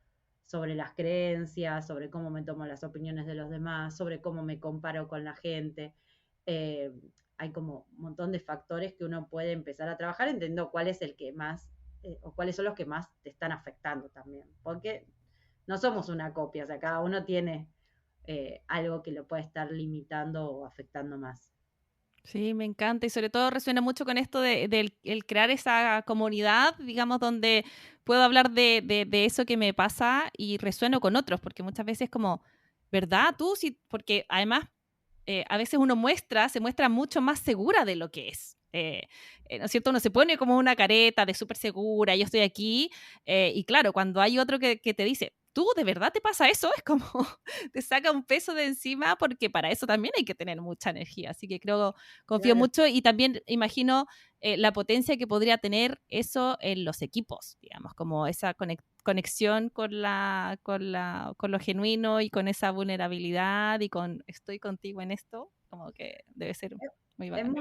sobre las creencias, sobre cómo me tomo las opiniones de los demás, sobre cómo me comparo con la gente. Eh, hay como un montón de factores que uno puede empezar a trabajar entendiendo cuál es el que más, o cuáles son los que más te están afectando también. Porque no somos una copia, o sea, cada uno tiene algo que lo puede estar limitando o afectando más. Sí, me encanta y sobre todo resuena mucho con esto de el crear esa comunidad, digamos, donde puedo hablar de eso que me pasa y resueno con otros, porque muchas veces como, ¿verdad? Tú sí, porque además a veces uno se muestra mucho más segura de lo que es. ¿No es cierto? Uno se pone como una careta de súper segura, yo estoy aquí, y claro, cuando hay otro que te dice, ¿tú de verdad te pasa eso? Es como, te saca un peso de encima porque para eso también hay que tener mucha energía. Así que confío Claro. mucho y también imagino la potencia que podría tener eso en los equipos, digamos, como esa conexión con lo genuino y con esa vulnerabilidad y con estoy contigo en esto, como que debe ser muy Es bacán.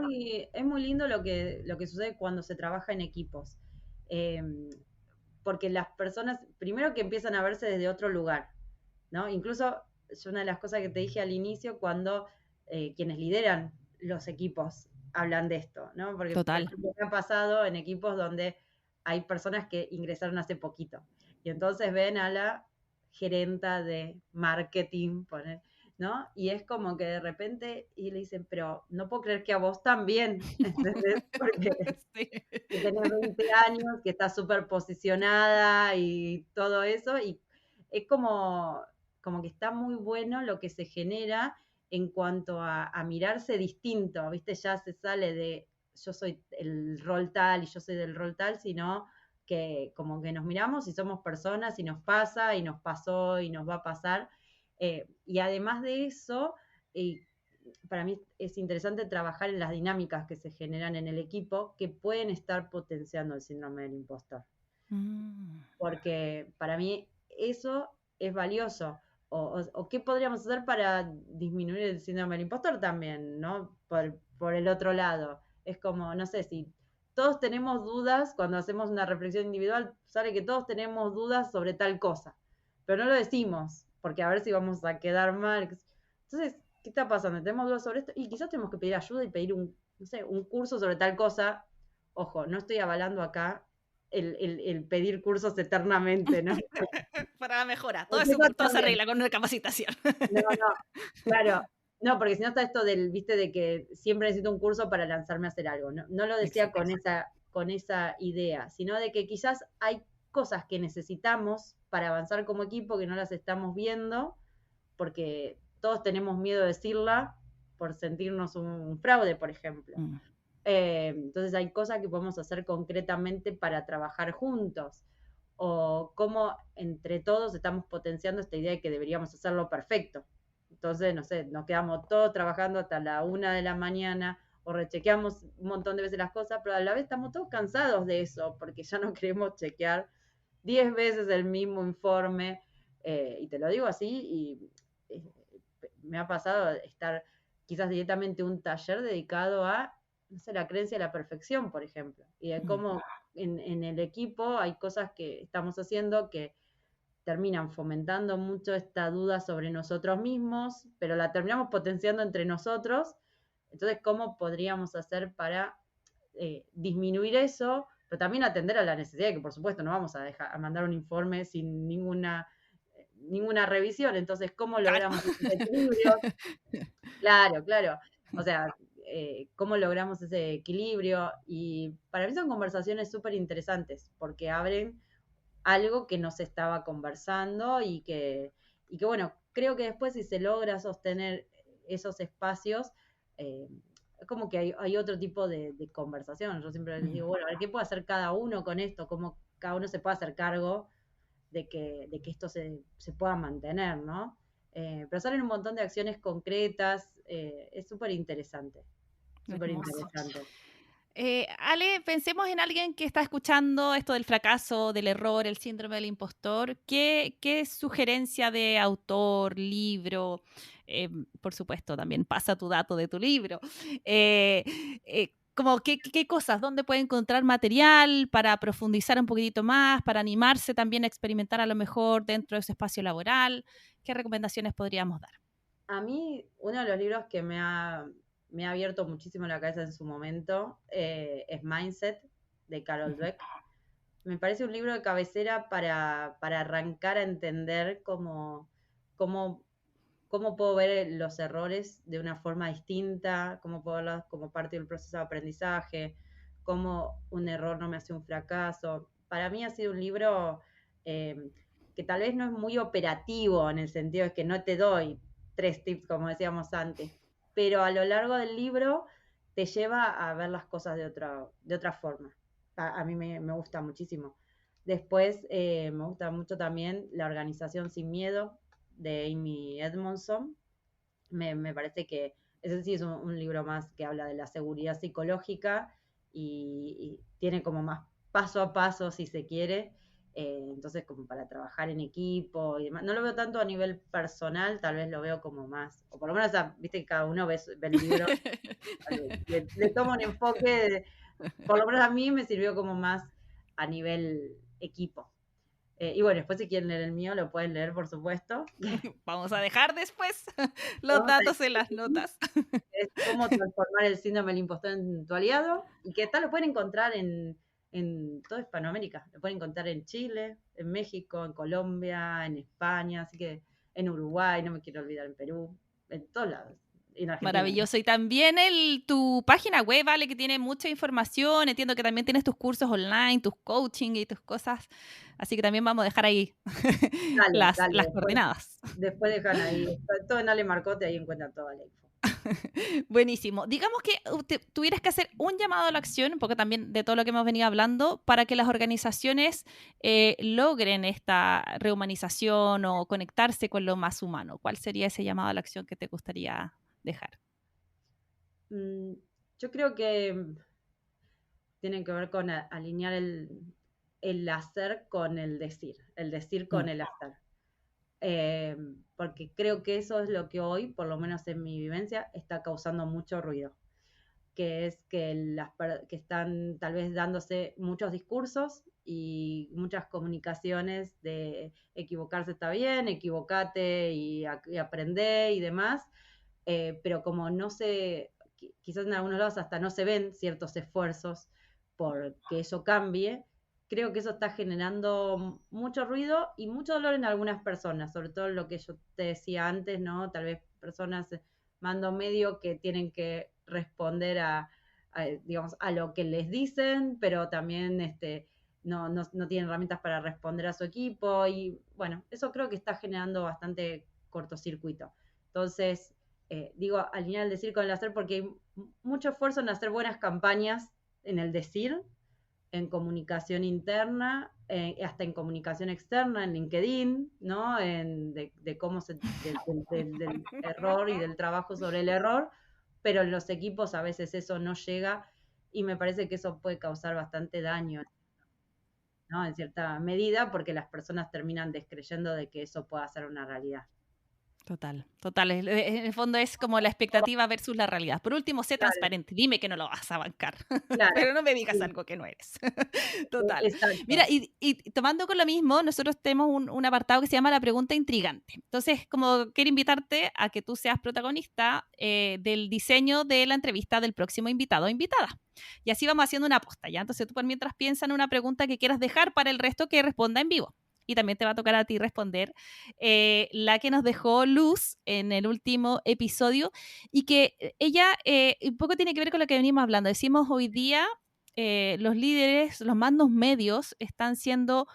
es muy lindo lo que sucede cuando se trabaja en equipos. Eh, Porque las personas, primero que empiezan a verse desde otro lugar, ¿no? Incluso es una de las cosas que te dije al inicio cuando quienes lideran los equipos hablan de esto, ¿no? Porque, por Total. ejemplo, me ha pasado en equipos donde hay personas que ingresaron hace poquito y entonces ven a la gerenta de marketing, ¿no? Y es como que de repente y le dicen, pero no puedo creer que a vos también, ¿entendés? Porque Sí. que tenés 20 años, que estás súper posicionada y todo eso, y es como que está muy bueno lo que se genera en cuanto a mirarse distinto, ¿viste? Ya se sale de yo soy el rol tal y yo soy del rol tal, sino que como que nos miramos y somos personas y nos pasa y nos pasó y nos va a pasar. Y además de eso, para mí es interesante trabajar en las dinámicas que se generan en el equipo que pueden estar potenciando el síndrome del impostor. Mm. Porque para mí eso es valioso. O qué podríamos hacer para disminuir el síndrome del impostor también, ¿no? Por el otro lado. Es como, no sé, si todos tenemos dudas, cuando hacemos una reflexión individual, sale que todos tenemos dudas sobre tal cosa, pero no lo decimos, porque a ver si vamos a quedar mal. Entonces, ¿qué está pasando? Tenemos dudas sobre esto y quizás tenemos que pedir ayuda y pedir no sé, un curso sobre tal cosa. Ojo, no estoy avalando acá el pedir cursos eternamente, ¿no? Para la mejora, Porque eso todo se también. arregla con una capacitación. No, no, claro. No, porque si no está esto del, viste, de que siempre necesito un curso para lanzarme a hacer algo. No, no lo decía Exacto. con esa idea, sino de que quizás hay cosas que necesitamos para avanzar como equipo que no las estamos viendo, porque todos tenemos miedo de decirla por sentirnos un fraude, por ejemplo. Mm. Entonces hay cosas que podemos hacer concretamente para trabajar juntos o cómo entre todos estamos potenciando esta idea de que deberíamos hacerlo perfecto. Entonces, no sé, nos quedamos todos trabajando hasta la 1 de la mañana o rechequeamos un montón de veces las cosas, pero a la vez estamos todos cansados de eso porque ya no queremos chequear 10 veces el mismo informe. Y te lo digo así y me ha pasado estar quizás directamente un taller dedicado a, no sé, la creencia de la perfección, por ejemplo, y de Mm. cómo en el equipo hay cosas que estamos haciendo que terminan fomentando mucho esta duda sobre nosotros mismos, pero la terminamos potenciando entre nosotros. Entonces, ¿cómo podríamos hacer para disminuir eso, pero también atender a la necesidad de que, por supuesto, no vamos a mandar un informe sin ninguna revisión? Entonces, ¿cómo Claro. logramos ese equilibrio? Claro, claro. O sea, cómo logramos ese equilibrio. Y para mí son conversaciones súper interesantes porque abren algo que no se estaba conversando y que, bueno, creo que después si se logra sostener esos espacios, eh, es como que hay otro tipo de conversación. Yo siempre les Mm. digo, bueno, a ver, ¿qué puede hacer cada uno con esto? ¿Cómo cada uno se puede hacer cargo de que esto se pueda mantener, ¿no? Pero salen un montón de acciones concretas, es súper interesante, súper Hermoso. interesante. Ale, pensemos en alguien que está escuchando esto del fracaso, del error, el síndrome del impostor. ¿Qué sugerencia de autor, libro? Por supuesto, también pasa tu dato de tu libro. Eh, como qué cosas, dónde puede encontrar material para profundizar un poquitito más, para animarse también a experimentar a lo mejor dentro de ese espacio laboral. ¿Qué recomendaciones podríamos dar? A mí, uno de los libros que me me ha abierto muchísimo la cabeza en su momento, es Mindset, de Carol Dweck. Me parece un libro de cabecera para arrancar a entender cómo puedo ver los errores de una forma distinta, cómo puedo verlos como parte del proceso de aprendizaje, cómo un error no me hace un fracaso. Para mí ha sido un libro que tal vez no es muy operativo en el sentido de que no te doy 3 tips, como decíamos antes, pero a lo largo del libro te lleva a ver las cosas de otra forma. A mí me gusta muchísimo. Después me gusta mucho también La organización sin miedo, de Amy Edmondson. Me parece que ese sí es un libro más que habla de la seguridad psicológica y tiene como más paso a paso, si se quiere. Entonces, como para trabajar en equipo y demás. No lo veo tanto a nivel personal, tal vez lo veo como más, o por lo menos, viste que cada uno ve el libro, le toma un enfoque, por lo menos a mí me sirvió como más a nivel equipo. Y bueno, después si quieren leer el mío, lo pueden leer, por supuesto. Vamos a dejar después los datos en las notas. Es cómo transformar el síndrome del impostor en tu aliado, y que tal lo pueden encontrar en toda Hispanoamérica. Lo pueden encontrar en Chile, en México, en Colombia, en España, así que en Uruguay, no me quiero olvidar, en Perú, en todos lados. En Argentina. Maravilloso. Y también tu página web, vale, que tiene mucha información. Entiendo que también tienes tus cursos online, tus coaching y tus cosas. Así que también vamos a dejar ahí Dale, dale, las coordenadas. después dejan ahí, todo en Ale Marcote, ahí encuentran toda la info. Buenísimo. Digamos que tuvieras que hacer un llamado a la acción, porque también de todo lo que hemos venido hablando, para que las organizaciones logren esta rehumanización o conectarse con lo más humano. ¿Cuál sería ese llamado a la acción que te gustaría dejar? Yo creo que tienen que ver con alinear el hacer con el decir con el hacer. Porque creo que eso es lo que hoy, por lo menos en mi vivencia, está causando mucho ruido, que es que están tal vez dándose muchos discursos y muchas comunicaciones de equivocarse está bien, equivocate y aprender y demás, pero como no se, quizás en algunos lados hasta no se ven ciertos esfuerzos por que eso cambie, creo que eso está generando mucho ruido y mucho dolor en algunas personas, sobre todo lo que yo te decía antes, ¿no? Tal vez personas mando medio que tienen que responder digamos, a lo que les dicen, pero también no tienen herramientas para responder a su equipo y bueno, eso creo que está generando bastante cortocircuito. Entonces, digo, alinear el decir con el hacer porque hay mucho esfuerzo en hacer buenas campañas en el decir, en comunicación interna, hasta en comunicación externa, en LinkedIn, ¿no? De cómo del error y del trabajo sobre el error, pero en los equipos a veces eso no llega y me parece que eso puede causar bastante daño, ¿no? En cierta medida, porque las personas terminan descreyendo de que eso pueda ser una realidad. Total, total. En el fondo es como la expectativa versus la realidad. Por último, sé Claro, transparente. Dime que no lo vas a bancar, claro, pero no me digas sí, algo que no eres. Total. Mira, exacto. y tomando con lo mismo, nosotros tenemos un apartado que se llama la pregunta intrigante. Entonces, como quiero invitarte a que tú seas protagonista del diseño de la entrevista del próximo invitado o invitada. Y así vamos haciendo una aposta, ¿ya? Entonces tú por mientras piensa en una pregunta que quieras dejar para el resto que responda en vivo. Y también te va a tocar a ti responder la que nos dejó Luz en el último episodio y que ella un poco tiene que ver con lo que venimos hablando. Decimos hoy día los líderes, los mandos medios están siendo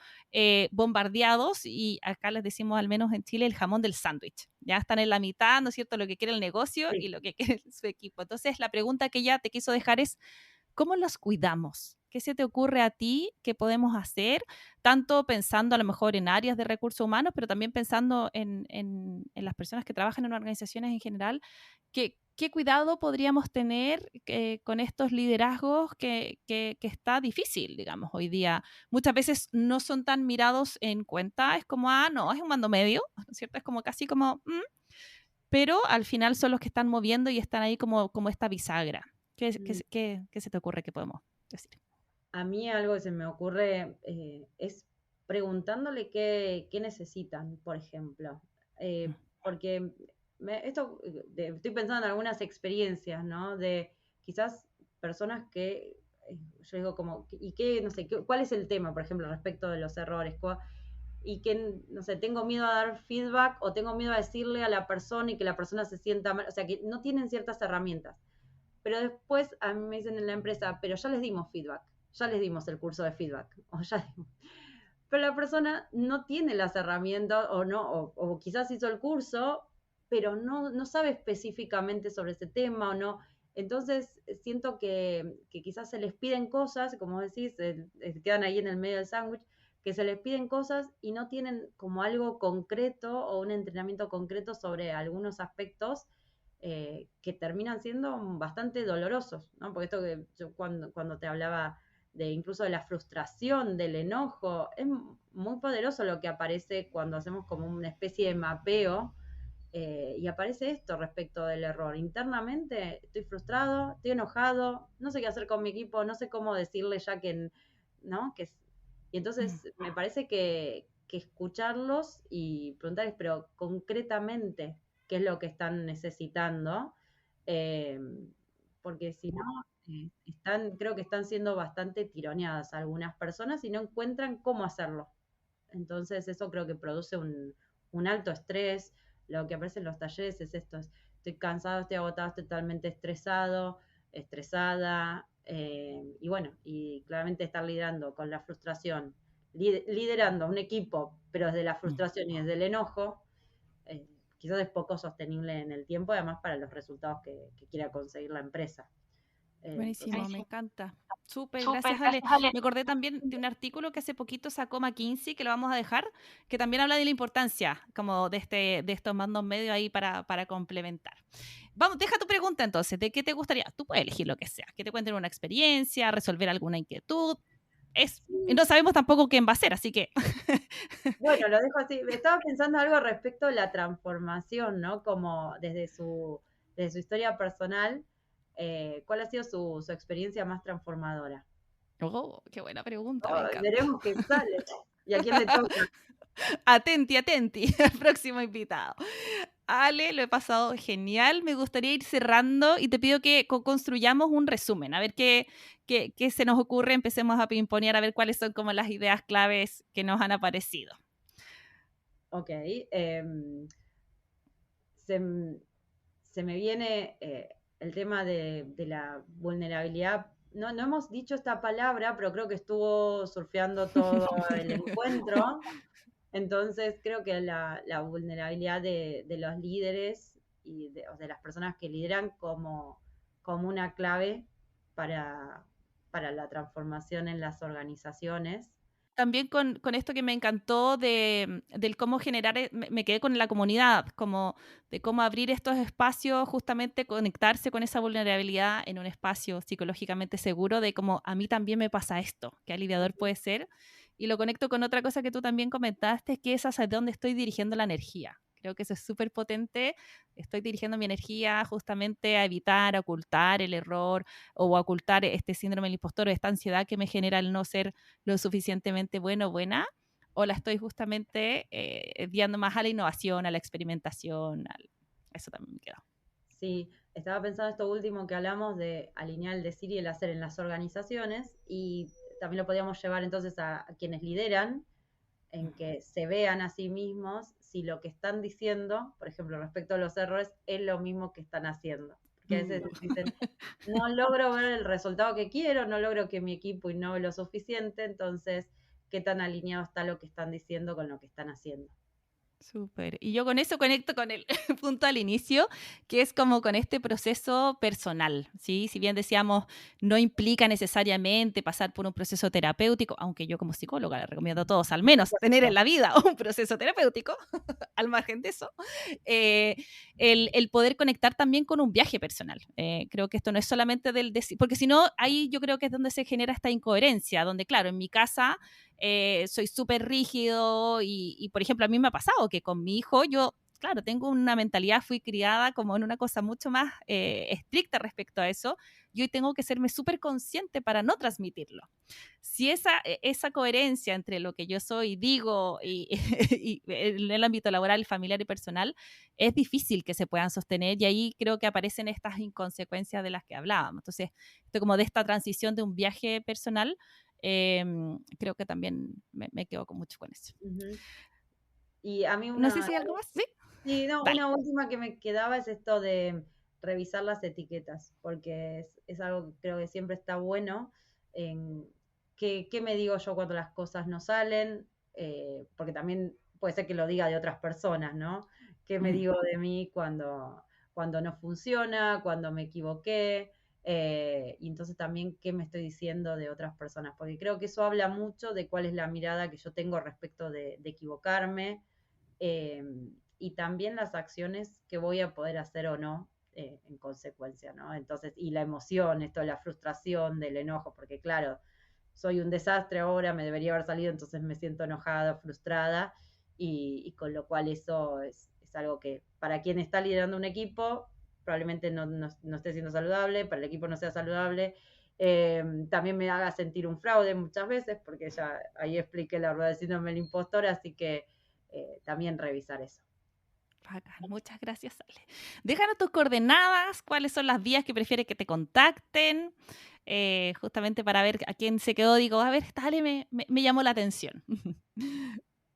bombardeados y acá les decimos al menos en Chile el jamón del sándwich. Ya están en la mitad, ¿no es cierto?, lo que quiere el negocio Sí. y lo que quiere su equipo. Entonces la pregunta que ella te quiso dejar es, ¿cómo los cuidamos? ¿Qué se te ocurre a ti que podemos hacer? Tanto pensando a lo mejor en áreas de recursos humanos, pero también pensando en las personas que trabajan en organizaciones en general. ¿Qué cuidado podríamos tener con estos liderazgos que está difícil, digamos, hoy día? Muchas veces no son tan mirados en cuenta, es como, no, es un mando medio, ¿no es cierto? Es como casi como, pero al final son los que están moviendo y están ahí como esta bisagra. Mm. ¿Qué se te ocurre que podemos decir? A mí algo que se me ocurre es preguntándole qué necesitan, por ejemplo. Porque estoy pensando en algunas experiencias, ¿no? De quizás personas que, yo digo como, ¿y qué, no sé, cuál es el tema, por ejemplo, respecto de los errores? Y que, no sé, tengo miedo a dar feedback o tengo miedo a decirle a la persona y que la persona se sienta mal, o sea, que no tienen ciertas herramientas. Pero después a mí me dicen en la empresa, pero ya les dimos feedback, ya les dimos el curso de feedback, o ya dimos. Pero la persona no tiene las herramientas o no, o quizás hizo el curso, pero no sabe específicamente sobre ese tema o no. Entonces siento que quizás se les piden cosas, como decís, quedan ahí en el medio del sándwich, que se les piden cosas y no tienen como algo concreto o un entrenamiento concreto sobre algunos aspectos que terminan siendo bastante dolorosos, ¿no? Porque esto que yo cuando te hablaba de incluso de la frustración, del enojo, es muy poderoso lo que aparece cuando hacemos como una especie de mapeo y aparece esto respecto del error. Internamente estoy frustrado, estoy enojado, no sé qué hacer con mi equipo, no sé cómo decirle ya que, ¿no? Y entonces me parece que escucharlos y preguntarles, pero concretamente, ¿qué es lo que están necesitando? Eh, Porque si no, creo que están siendo bastante tironeadas algunas personas y no encuentran cómo hacerlo. Entonces eso creo que produce un alto estrés. Lo que aparece en los talleres es esto, estoy cansado, estoy agotado, estoy totalmente estresado, estresada, y bueno, y claramente estar liderando con la frustración, liderando un equipo, pero desde la frustración y desde el enojo, eh, quizás es poco sostenible en el tiempo, además para los resultados que quiera conseguir la empresa. Buenísimo, me Entonces, encanta. Súper, gracias Ale. Me acordé también de un artículo que hace poquito sacó McKinsey, que lo vamos a dejar, que también habla de la importancia como de estos mandos medios ahí para complementar. Vamos, deja tu pregunta entonces, ¿de qué te gustaría? Tú puedes elegir lo que sea, que te cuenten una experiencia, resolver alguna inquietud. No sabemos tampoco quién va a ser, así que... bueno, lo dejo así. Estaba pensando algo respecto a la transformación, ¿no? Como desde su historia personal, ¿cuál ha sido su experiencia más transformadora? Oh, qué buena pregunta, me Oh, encanta. veremos qué sale. ¿Y a quién le toca? Atenti, atenti, el próximo invitado. Ale, lo he pasado genial. Me gustaría ir cerrando y te pido que construyamos un resumen, a ver qué se nos ocurre. Empecemos a pimponear, a ver cuáles son como las ideas claves que nos han aparecido. Ok. Se, se me viene el tema de la vulnerabilidad. No hemos dicho esta palabra, pero creo que estuvo surfeando todo el encuentro. Entonces creo que la vulnerabilidad de los líderes y o de las personas que lideran como una clave para, para la transformación en las organizaciones. También con esto que me encantó del cómo generar, me quedé con la comunidad, como de cómo abrir estos espacios, justamente conectarse con esa vulnerabilidad en un espacio psicológicamente seguro, de cómo a mí también me pasa esto, qué aliviador puede ser. Y lo conecto con otra cosa que tú también comentaste, que es hacia dónde estoy dirigiendo la energía. Creo que eso es súper potente. Estoy dirigiendo mi energía justamente a evitar, a ocultar el error o a ocultar este síndrome del impostor o esta ansiedad que me genera el no ser lo suficientemente bueno o buena, o la estoy justamente guiando más a la innovación, a la experimentación, eso también me quedó. Sí, estaba pensando esto último que hablamos de alinear el decir y el hacer en las organizaciones y también lo podríamos llevar entonces a quienes lideran, en que se vean a sí mismos si lo que están diciendo, por ejemplo, respecto a los errores, es lo mismo que están haciendo. Porque a veces dicen, no logro ver el resultado que quiero, no logro que mi equipo innove lo suficiente, entonces, ¿qué tan alineado está lo que están diciendo con lo que están haciendo? Súper. Y yo con eso conecto con el punto al inicio, que es como con este proceso personal, ¿sí? Si bien decíamos, no implica necesariamente pasar por un proceso terapéutico, aunque yo como psicóloga le recomiendo a todos al menos tener en la vida un proceso terapéutico, al margen de eso, eh, el poder conectar también con un viaje personal. Creo que esto no es solamente del decir, porque si no, ahí yo creo que es donde se genera esta incoherencia, donde claro, en mi casa soy súper rígido y, por ejemplo, a mí me ha pasado que con mi hijo yo claro, tengo una mentalidad, fui criada como en una cosa mucho más estricta respecto a eso, y hoy tengo que serme súper consciente para no transmitirlo. Si esa coherencia entre lo que yo soy, digo, y en el ámbito laboral, familiar y personal, es difícil que se puedan sostener, y ahí creo que aparecen estas inconsecuencias de las que hablábamos. Entonces, esto como de esta transición de un viaje personal, creo que también me quedo con mucho con eso. Ujú. Y a mí No sé si hay algo más. ¿Sí? sí, no, Dale. una última que me quedaba es esto de revisar las etiquetas, porque es algo que creo que siempre está bueno. En qué me digo yo cuando las cosas no salen, porque también puede ser que lo diga de otras personas, ¿no? ¿Qué me Ujú. digo de mí cuando no funciona, cuando me equivoqué? Y entonces también qué me estoy diciendo de otras personas, porque creo que eso habla mucho de cuál es la mirada que yo tengo respecto de equivocarme, eh, y también las acciones que voy a poder hacer o no, en consecuencia, ¿no? Entonces, y la emoción, esto de la frustración, del enojo, porque claro, soy un desastre ahora, me debería haber salido, entonces me siento enojada, frustrada, y con lo cual eso es algo que para quien está liderando un equipo probablemente no esté siendo saludable, para el equipo no sea saludable. También me haga sentir un fraude muchas veces, porque ya ahí expliqué la rueda del síndrome del impostor, así que también revisar eso. Bacán, muchas gracias, Ale. Déjanos tus coordenadas, cuáles son las vías que prefieres que te contacten, justamente para ver a quién se quedó. Digo, a ver, esta Ale me llamó la atención.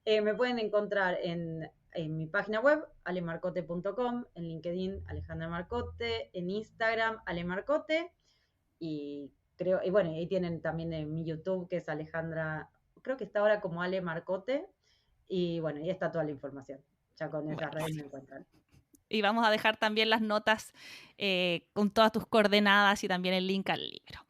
Me pueden encontrar en mi página web, alemarcote.com, en LinkedIn, Alejandra Marcote, en Instagram, alemarcote, y creo, y bueno, ahí tienen también en mi YouTube, que es Alejandra, creo que está ahora como Ale Marcote, y bueno, ahí está toda la información. Ya con esas redes me Buenísimo. encuentran. Y vamos a dejar también las notas con todas tus coordenadas y también el link al libro.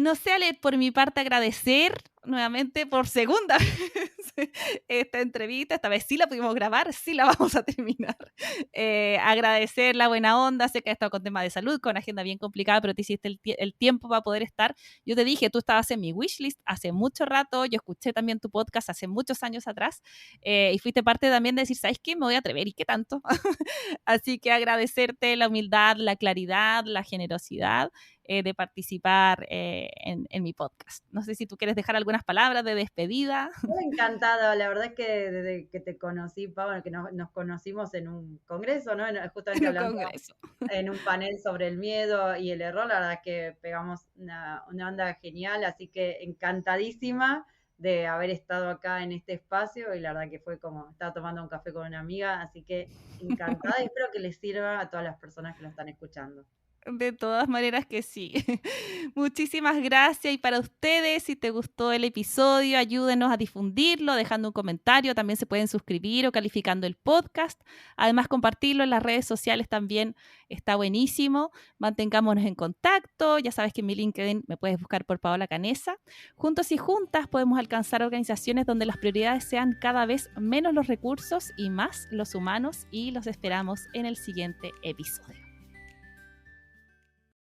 No sé, Ale, por mi parte agradecer nuevamente por segunda vez esta entrevista. Esta vez sí la pudimos grabar, sí la vamos a terminar. Agradecer la buena onda. Sé que has estado con temas de salud, con agenda bien complicada, pero te hiciste el tiempo para poder estar. Yo te dije, tú estabas en mi wishlist hace mucho rato. Yo escuché también tu podcast hace muchos años atrás, y fuiste parte también de decir, ¿sabes qué? Me voy a atrever, ¿y qué tanto? Así que agradecerte la humildad, la claridad, la generosidad de participar en mi podcast. No sé si tú quieres dejar algunas palabras de despedida. Muy encantada, la verdad es que desde que te conocí, Pau, que nos conocimos en un congreso, ¿no? Justamente En un hablando congreso. en un panel sobre el miedo y el error, la verdad es que pegamos una onda genial, así que encantadísima de haber estado acá en este espacio, y la verdad que fue como estaba tomando un café con una amiga, así que encantada, y espero que les sirva a todas las personas que lo están escuchando. De todas maneras que sí. Muchísimas gracias. Y para ustedes, si te gustó el episodio, ayúdenos a difundirlo, dejando un comentario. También se pueden suscribir o calificando el podcast. Además, compartirlo en las redes sociales también está buenísimo. Mantengámonos en contacto. Ya sabes que en mi LinkedIn me puedes buscar por Paola Canesa. Juntos y juntas podemos alcanzar organizaciones donde las prioridades sean cada vez menos los recursos y más los humanos. Y los esperamos en el siguiente episodio.